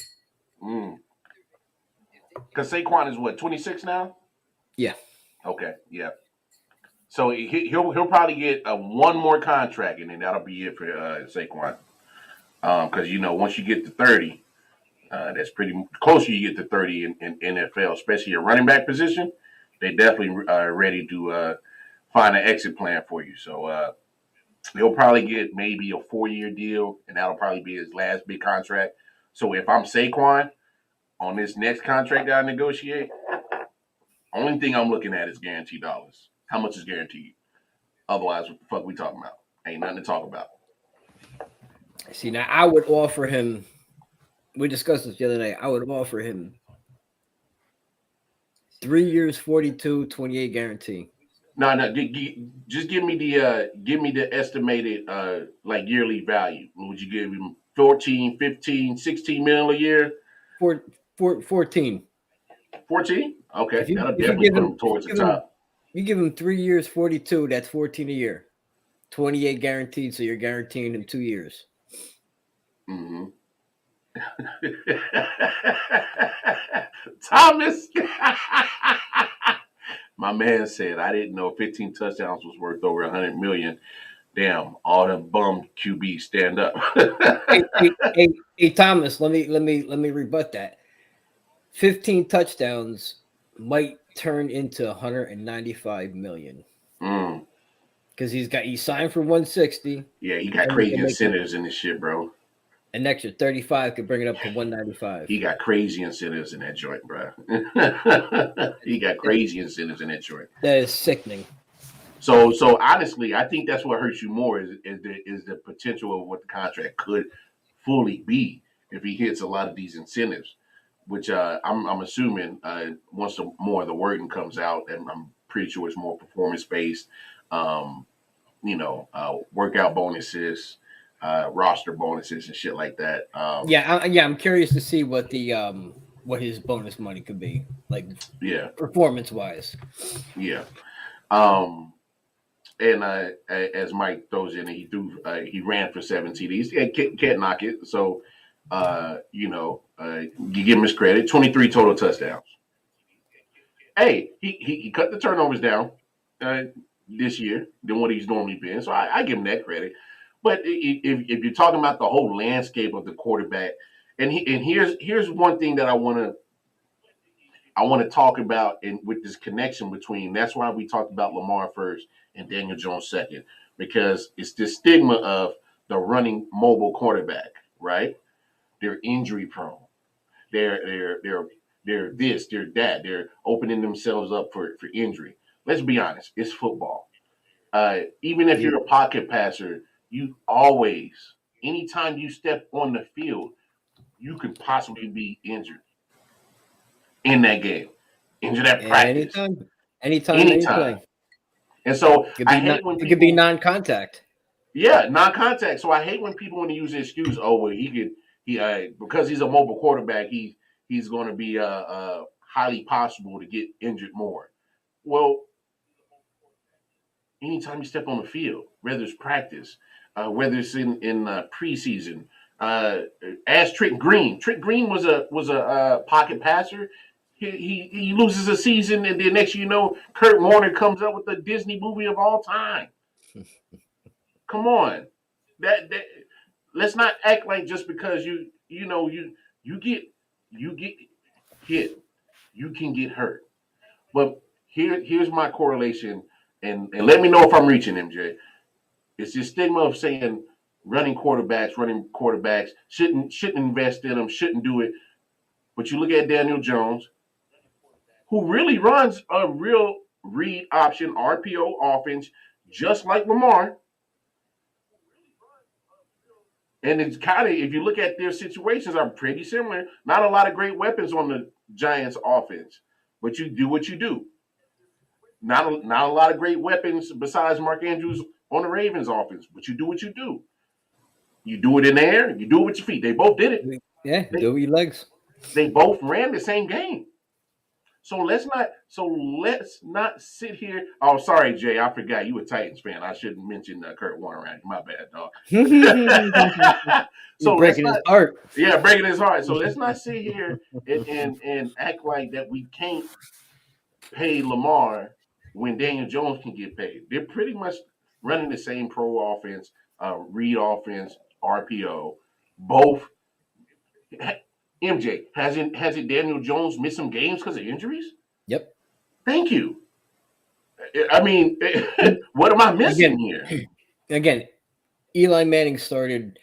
Because Saquon is what, 26 now? Yeah. Okay. Yeah. So he'll probably get one more contract, and then that'll be it for Saquon. Because once you get to 30, that's pretty closer. You get to 30 in NFL, especially a running back position. They definitely ready to find an exit plan for you. So he'll probably get maybe a 4-year deal, and that'll probably be his last big contract. So if I'm Saquon on this next contract that I negotiate, only thing I'm looking at is guaranteed dollars. How much is guaranteed? Otherwise, what the fuck we talking about? Ain't nothing to talk about. See, now I would offer him. We discussed this the other night. I would offer him 3 years, 42, 28 guarantee. No, just give me the estimated like yearly value. Would you give him 14, 15, 16 mil a year? 14. 14? Okay, that'll definitely put him towards the top. You give him 3 years, 42. That's 14 a year. 28 guaranteed, so you're guaranteeing him 2 years. Mm-hmm. Thomas, my man said, I didn't know 15 touchdowns was worth over 100 million. Damn, all the bum QB stand up. hey, Thomas, let me rebut that. 15 touchdowns might turn into 195 million. Because he signed for 160. Yeah, he got crazy incentives in this shit, bro. An extra 35 could bring it up to 195. He got crazy incentives in that joint, bro. He got crazy incentives in that joint. That is sickening. So honestly, I think that's what hurts you more is the potential of what the contract could fully be if he hits a lot of these incentives, which I'm assuming once more of the wording comes out, and I'm pretty sure it's more performance based. Um, Workout bonuses, roster bonuses, and shit like that. Yeah, I'm curious to see what his bonus money could be, like Yeah, performance wise. yeah. Um, and as Mike throws in, he ran for 7 TDs. Yeah, can't knock it. So, you give him his credit. 23 total touchdowns. Hey, he cut the turnovers down uh, this year than what he's normally been. So I give him that credit. But if you're talking about the whole landscape of the quarterback, and here's one thing that I want to talk about, and with this connection between, that's why we talked about Lamar first and Daniel Jones second, because it's this stigma of the running mobile quarterback, right? They're injury prone. They're this, they're that. They're opening themselves up for injury. Let's be honest, it's football. Even if Yeah. you're a pocket passer, you always, anytime you step on the field, you could possibly be injured in that game, injured at practice, Anytime, any anytime. play. And so It could I be hate when it could be people, non-contact. yeah, non-contact. So I hate when people want to use the excuse, oh well, because he's a mobile quarterback, he's going to be highly possible to get injured more. Well, anytime you step on the field, whether it's practice, whether it's in preseason, uh, as Trick Green was a pocket passer. He loses a season, and then next you know, Kurt Warner comes up with the Disney movie of all time. Come on, that let's not act like just because you get you get hit, you can get hurt. But here's my correlation, and let me know if I'm reaching, MJ. It's this stigma of saying running quarterbacks shouldn't invest in them, shouldn't do it. But you look at Daniel Jones, who really runs a real read option RPO offense, just like Lamar. And it's kind of, if you look at their situations, are pretty similar. Not a lot of great weapons on the Giants offense, but you do what you do. Not a lot of great weapons besides Mark Andrews on the Ravens offense, but you do what you do. You do it in the air, you do it with your feet. They both did it. Yeah, They do your legs. they both ran the same game. So let's not sit here. Oh, sorry, Jay, I forgot you a Titans fan. I shouldn't mention Kurt Warner. Right? My bad, dog. You're So let's breaking his not, heart. yeah, breaking his heart. So let's not sit here and act like that we can't pay Lamar when Daniel Jones can get paid. They're pretty much running the same pro offense, read offense, RPO. Both. MJ, hasn't Daniel Jones missed some games because of injuries? Yep. Thank you. I mean, what am I missing Again, here? again, Eli Manning started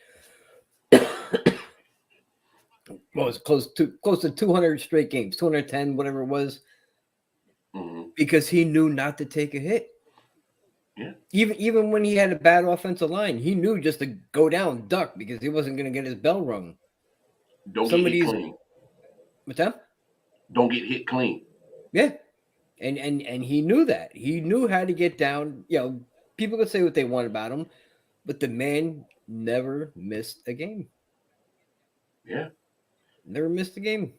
what was it, close to 200 straight games, 210, whatever it was, Hmm. because he knew not to take a hit. Yeah. Even when he had a bad offensive line, he knew just to go down, duck, because he wasn't going to get his bell rung. Don't get Some of hit these, clean. what's that? Don't get hit clean. Yeah, and he knew that. He knew how to get down. People could say what they want about him, but the man never missed a game. Yeah. Never missed a game.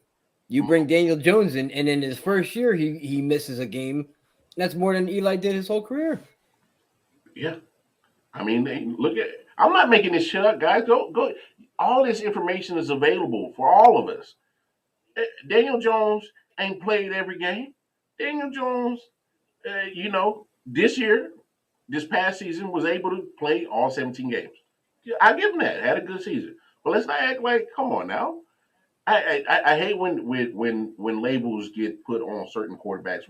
You bring Daniel Jones in, and in his first year, he misses a game. That's more than Eli did his whole career. Yeah. I mean, look at. I'm not making this shit up, guys. Go. All this information is available for all of us. Daniel Jones ain't played every game. Daniel Jones, this year, this past season, was able to play all 17 games. Yeah, I give him that. Had a good season. But let's not act like, come on now. I hate when labels get put on certain quarterbacks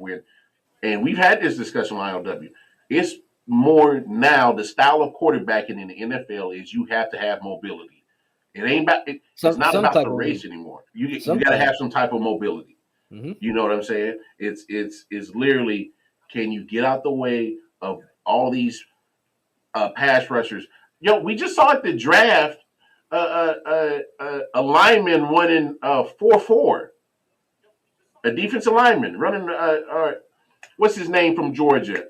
and we've had this discussion on I.O.W. It's more now the style of quarterbacking in the NFL is you have to have mobility. It ain't about it's not Some about type the of race anymore. You some got to type. have some type of mobility. Mm-hmm. You know what I'm saying? It's literally, can you get out the way of all these pass rushers. Yo, we just saw at the draft a lineman running 4.4, a defensive lineman running what's his name from Georgia?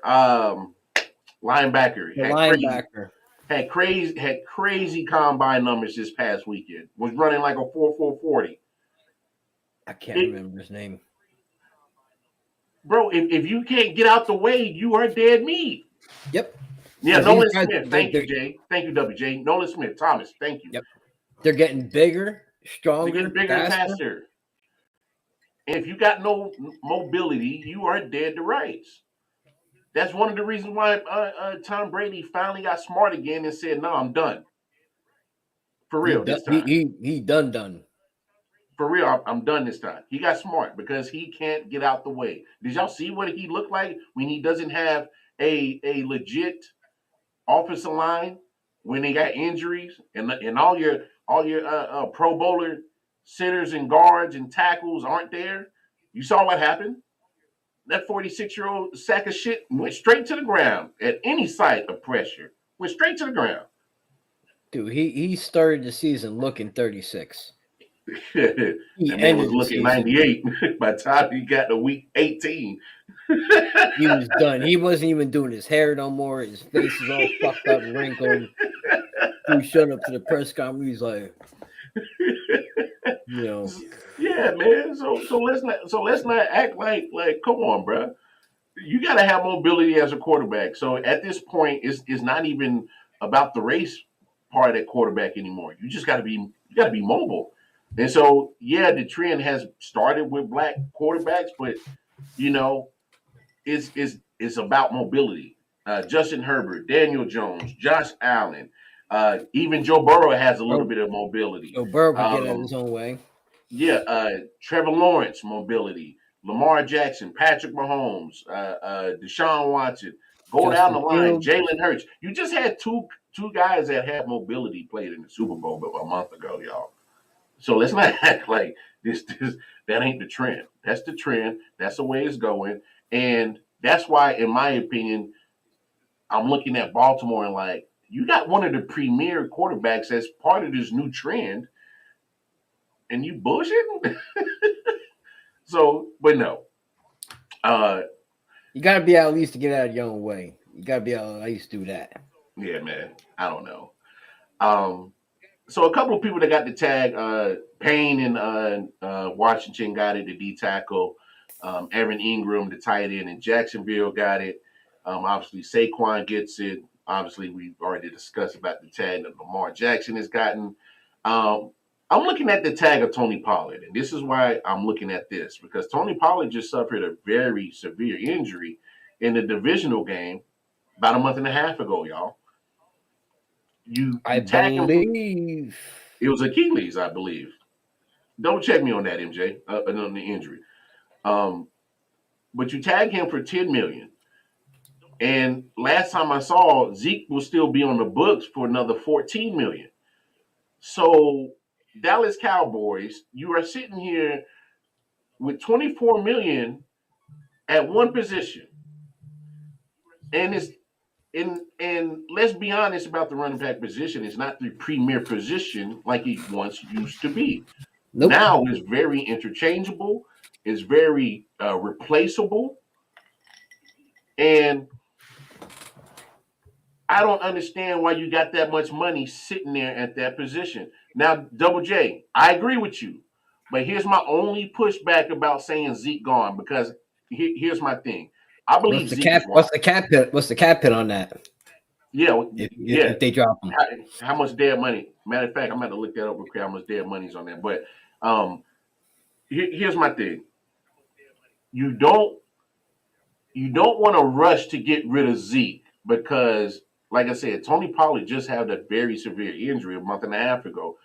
Linebacker. The linebacker. Had crazy combine numbers this past weekend. Was running like a 4.40. I can't remember his name. Bro, if you can't get out the way, you are dead meat. Yep. Yeah, Nolan Smith. Thank you, Jay. Thank you, WJ. Nolan Smith. Thomas. Thank you. Yep. They're getting bigger, stronger, They're getting bigger and faster. And if you got no mobility, you are dead to rights. That's one of the reasons why Tom Brady finally got smart again and said, "No, I'm done." For real, this time. He done. For real, I'm done this time. He got smart because he can't get out the way. Did y'all see what he looked like when he doesn't have a legit offensive line, when they got injuries and all your Pro Bowler centers and guards and tackles aren't there? You saw what happened. That 46-year-old sack of shit went straight to the ground at any sight of pressure. Went straight to the ground. Dude, he started the season looking 36. That man was looking 98 by the time he got to week 18. He was done. He wasn't even doing his hair no more. His face is all fucked up, wrinkled. He showed up to the press conference. He's like, you know. Yeah, man. So let's not act like come on, bro. You got to have mobility as a quarterback. So at this point, it's not even about the race part at quarterback anymore. You just got to be mobile. And so, yeah, the trend has started with black quarterbacks, but you know, it's about mobility. Justin Herbert, Daniel Jones, Josh Allen, even Joe Burrow has a little bit of mobility. Joe Burrow can get out of his own way. Yeah, Trevor Lawrence, mobility. Lamar Jackson, Patrick Mahomes, Deshaun Watson. Go down the line. Jalen Hurts. You just had two guys that had mobility played in the Super Bowl a month ago, y'all. So let's not act like this that ain't the trend. That's the trend. That's the way it's going. And that's why, in my opinion, I'm looking at Baltimore and like, you got one of the premier quarterbacks as part of this new trend, and you bullshitting? So, but no. You got to be out at least to get out of your own way. You got to be able to at least do that. Yeah, man. I don't know. So a couple of people that got the tag, Payne in Washington got it, the D tackle. Evan Ingram, the tight end in Jacksonville, got it. Obviously, Saquon gets it. Obviously, we've already discussed about the tag that Lamar Jackson has gotten. I'm looking at the tag of Tony Pollard, and this is why I'm looking at this, because Tony Pollard just suffered a very severe injury in the divisional game about a month and a half ago, y'all. I believe it was Achilles, I believe. Don't check me on that, MJ, on the injury. But you tag him for $10 million. And last time I saw, Zeke will still be on the books for another $14 million. So Dallas Cowboys, you are sitting here with $24 million at one position. And let's be honest about the running back position. It's not the premier position like it once used to be. Nope. Now it's very interchangeable. It's very replaceable. And I don't understand why you got that much money sitting there at that position. Now, Double J, I agree with you. But here's my only pushback about saying Zeke gone, because here's my thing. I believe what's the cap hit on that? Yeah, if they drop him. How much dead money? Matter of fact, I'm going to look that up real quick, how much dead money's on that. But here's my thing. You don't want to rush to get rid of Zeke because, like I said, Tony Pollard just had a very severe injury a month and a half ago.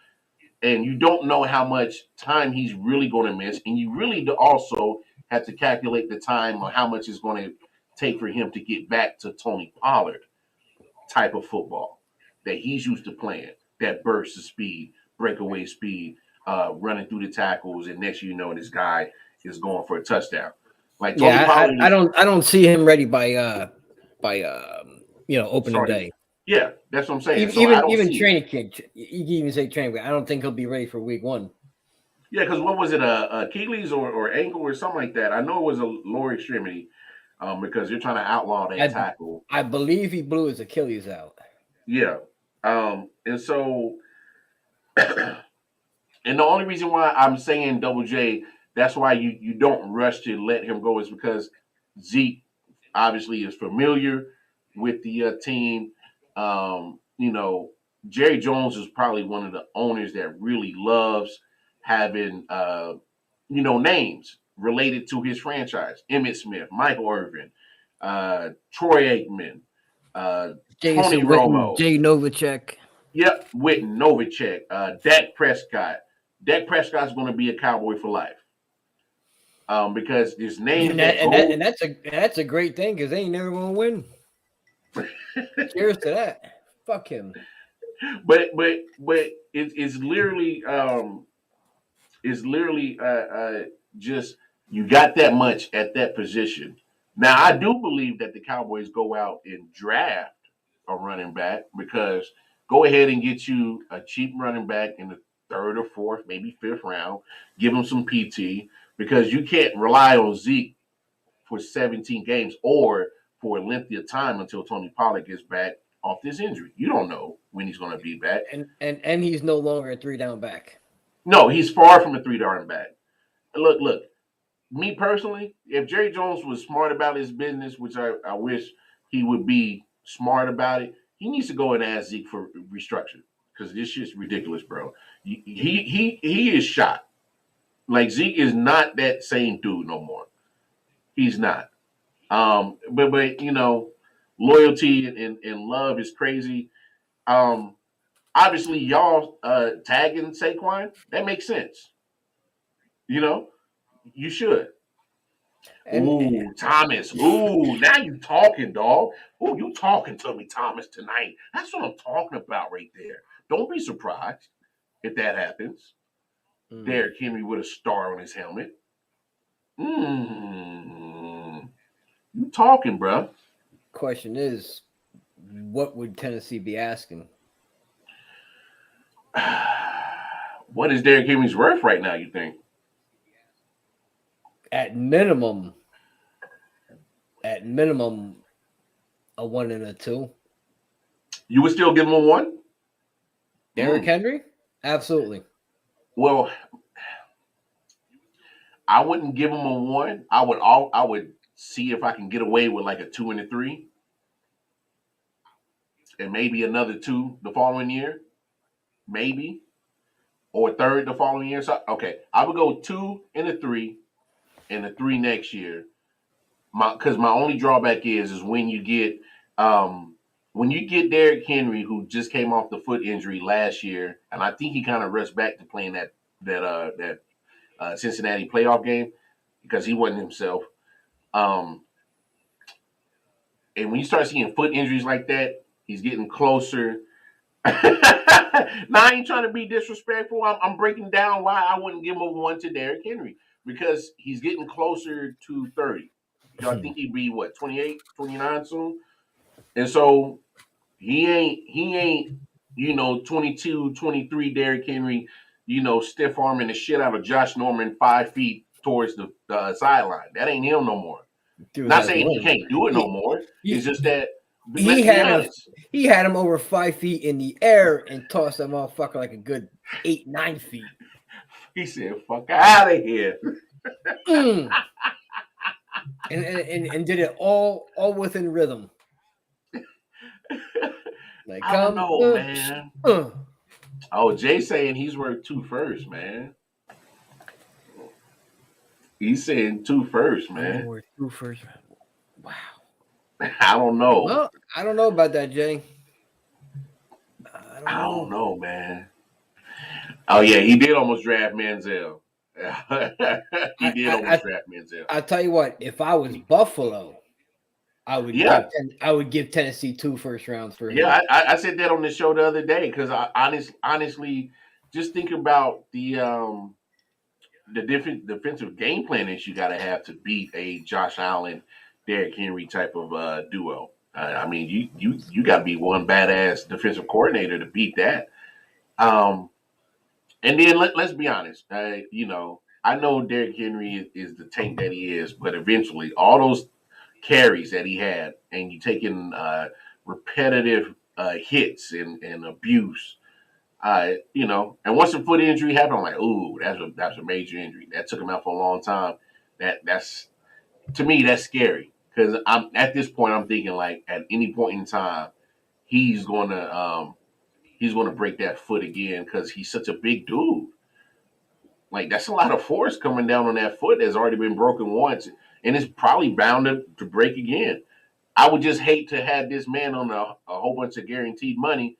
And you don't know how much time he's really going to miss. And you really also have to calculate the time on how much it's going to take for him to get back to Tony Pollard type of football that he's used to playing. That burst of speed, breakaway speed, running through the tackles. And next you know, this guy is going for a touchdown. Like Tony Pollard I don't see him ready by opening Sorry. day. Yeah, that's what I'm saying. Even So I even, don't even see it. training camp. You can even say training camp. I don't think he'll be ready for week 1. Yeah, because what was it, Achilles or ankle or something like that? I know it was a lower extremity, because you're trying to outlaw that I tackle. I believe he blew his Achilles out. Yeah, and so, and the only reason why I'm saying Double J, that's why you don't rush to let him go, is because Zeke obviously is familiar with the team. Jerry Jones is probably one of the owners that really loves having names related to his franchise. Emmitt Smith, Michael Irvin, Troy Aikman, Tony Jason Witten, Romo. Jay Novacek. Yep, Witten, Novacek, Dak Prescott. Dak Prescott's going to be a Cowboy for life, because there's names And that go. that's a great thing because they ain't never gonna win. Cheers to that. Fuck him. But it's literally just, you got that much at that position. Now I do believe that the Cowboys go out and draft a running back, because go ahead and get you a cheap running back in the third or fourth, maybe fifth round. Give him some PT, because you can't rely on Zeke for 17 games or for a lengthy of time until Tony Pollard gets back off this injury. You don't know when he's going to be back. And he's no longer a 3-down back. No, he's far from a 3-down back. Look. Me personally, if Jerry Jones was smart about his business, which I wish he would be smart about it, he needs to go and ask Zeke for restructure, because this shit's ridiculous, bro. He is shot. Like, Zeke is not that same dude no more. He's not. But loyalty and love is crazy. Um, Obviously, y'all tagging Saquon, that makes sense. You know, you should. And Ooh, Thomas. Ooh, now you talking, dog. Ooh, you talking to me, Thomas, tonight. That's what I'm talking about right there. Don't be surprised if that happens. Derrick Henry with a star on his helmet. You talking, bro. question is, what would Tennessee be asking? What is Derrick Henry's worth right now, you think? At minimum, a 1 and a 2. You would still give him a 1? Derrick Henry? Absolutely. Well, I wouldn't give him a 1. I would see if I can get away with like a 2 and a 3, and maybe another 2 the following year, maybe, or a third the following year. So okay, I would go 2 and a 3, and a 3 next year. Because my only drawback is when you get Derrick Henry, who just came off the foot injury last year, and I think he kind of rushed back to playing that Cincinnati playoff game because he wasn't himself. Um, and when you start seeing foot injuries like that, he's getting closer. Now, I ain't trying to be disrespectful. I'm breaking down why I wouldn't give him a 1 to Derrick Henry, because he's getting closer to 30. I think he'd be what, 28, 29 soon. And so he ain't 22, 23 Derrick Henry, stiff arming the shit out of Josh Norman 5 feet towards the sideline. That ain't him no more. Dude Not has saying he one. can't do it no more. It's just that, He let's be had him. honest. He had him over 5 feet in the air and tossed that motherfucker like a good 8-9 feet. He said, "Fuck out of here." Mm. And did it all within rhythm. Like, I don't come, know, man. Oh, Jay saying he's worth 2 first, man. He's saying 2 first, man. We're 2 first. Wow. I don't know. Well, I don't know about that, Jay. I don't know, man. Oh yeah, he did almost draft Manziel. He did almost draft Manziel. I'll tell you what. If I was Buffalo, I would give Tennessee 2 first rounds for him. Yeah, I said that on the show the other day, because I honestly just think about the different defensive game plan that you got to have to beat a Josh Allen, Derrick Henry type of duo. I mean, you got to be one badass defensive coordinator to beat that. Um, and then let's be honest. I know Derrick Henry is the tank that he is, but eventually, all those carries that he had, and you taking repetitive hits and abuse. And once the foot injury happened, I'm like, ooh, that's a major injury. That took him out for a long time. That's to me, that's scary because I'm at this point. I'm thinking like at any point in time, he's gonna break that foot again because he's such a big dude. Like that's a lot of force coming down on that foot that's already been broken once, and it's probably bound to break again. I would just hate to have this man on a whole bunch of guaranteed money,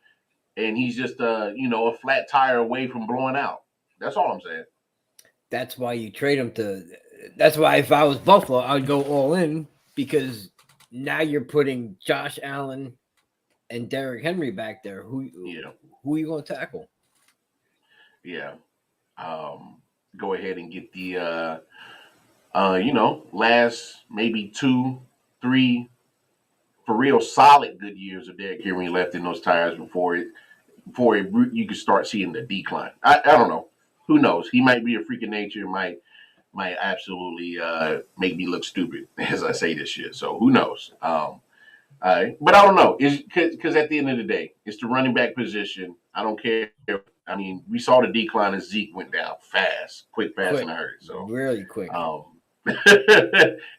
and he's just a flat tire away from blowing out. That's all I'm saying. That's why you trade him to. That's why if I was Buffalo, I would go all in because now you're putting Josh Allen and Derrick Henry back there. Who are you going to tackle? Yeah. Go ahead and get the last maybe 2, 3 for real solid good years of Derrick Henry left in those tires before you can start seeing the decline. I don't know. Who knows? He might be a freak of nature. Might absolutely make me look stupid as I say this shit. So who knows? But I don't know. Because at the end of the day, it's the running back position. I don't care. I mean, we saw the decline as Zeke went down fast, quick, and a hurry. So really quick.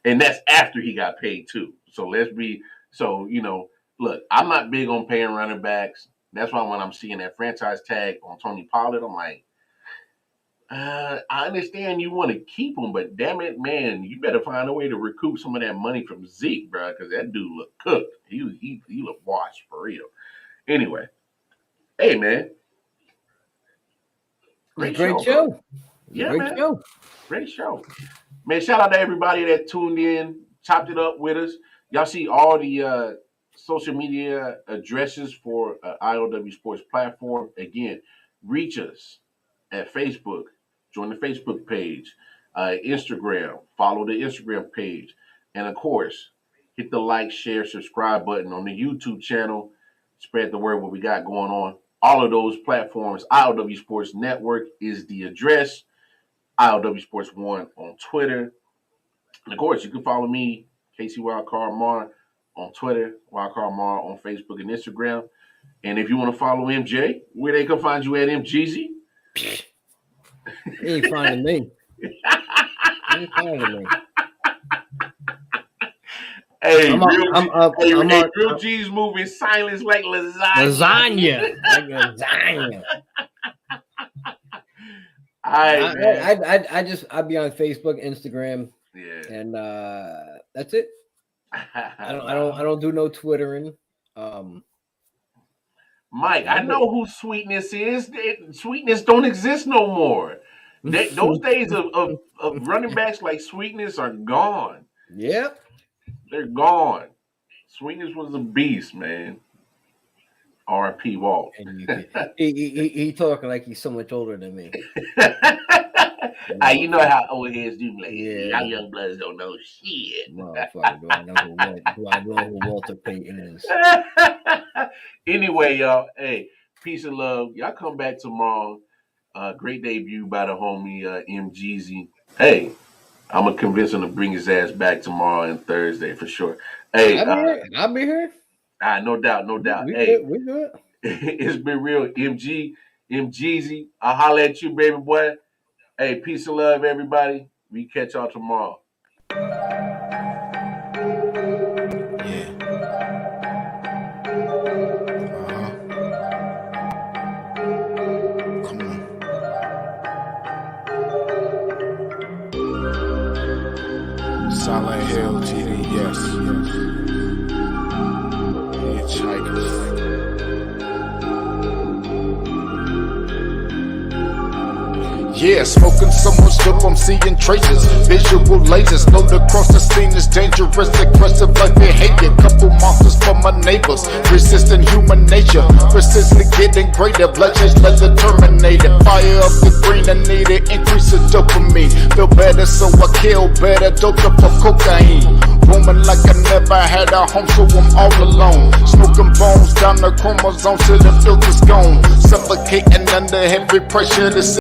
And that's after he got paid too. So look, I'm not big on paying running backs. That's why when I'm seeing that franchise tag on Tony Pollard, I'm like, I understand you want to keep him, but damn it, man, you better find a way to recoup some of that money from Zeke, bro, because that dude looked cooked. He looked washed for real. Anyway, hey, man. Great show. Yeah, Great man. show. Great show. Man, shout out to everybody that tuned in, chopped it up with us. Y'all see all the social media addresses for I.O.W. Sports platform. Again, reach us at Facebook. Join the Facebook page. Instagram. Follow the Instagram page. And, of course, hit the like, share, subscribe button on the YouTube channel. Spread the word what we got going on. All of those platforms. I.O.W. Sports Network is the address. I.O.W. Sports 1 on Twitter. And, of course, you can follow me, Casey Wildcard Mar, on Twitter, Wildcard Mar on Facebook and Instagram. And if you want to follow MJ, where they can find you at, MGZ? He ain't finding me. Hey, Real G's moving silence like lasagna. Like lasagna. All right, man. I'd be on Facebook, Instagram, and that's it. I don't do no Twittering. Mike, I know who Sweetness is. Sweetness don't exist no more. Those days of running backs like Sweetness are gone. Yep. They're gone. Sweetness was a beast, man. R.I.P. Walt. He talking like he's so much older than me. You know how old heads do. Like, y'all young bloods don't know shit. Motherfucker, do I know who Walter Payton is? Anyway, y'all, hey, peace and love. Y'all come back tomorrow. Great debut by the homie MGZ. Hey, I'm going to convince him to bring his ass back tomorrow and Thursday for sure. Hey, I'll be here. No doubt. We good. It's been real. MGZ. I'll holler at you, baby boy. Hey, peace and love, everybody. We catch y'all tomorrow. Silent Hill TV, yes. Hitchhikers. Yeah, smoking so much dope, I'm seeing traces. Visual lasers, load across the scene is dangerous, aggressive like behavior. Couple monsters for my neighbors, resisting human nature, persistently getting greater. Bloodshed like the Terminator. Fire up the green, I need it, increase the dopamine. Feel better, so I kill better. Doped up for cocaine. Roaming like I never had a home, so I'm all alone. Smoking bones down the chromosomes till the filter's gone. Suffocating under heavy pressure.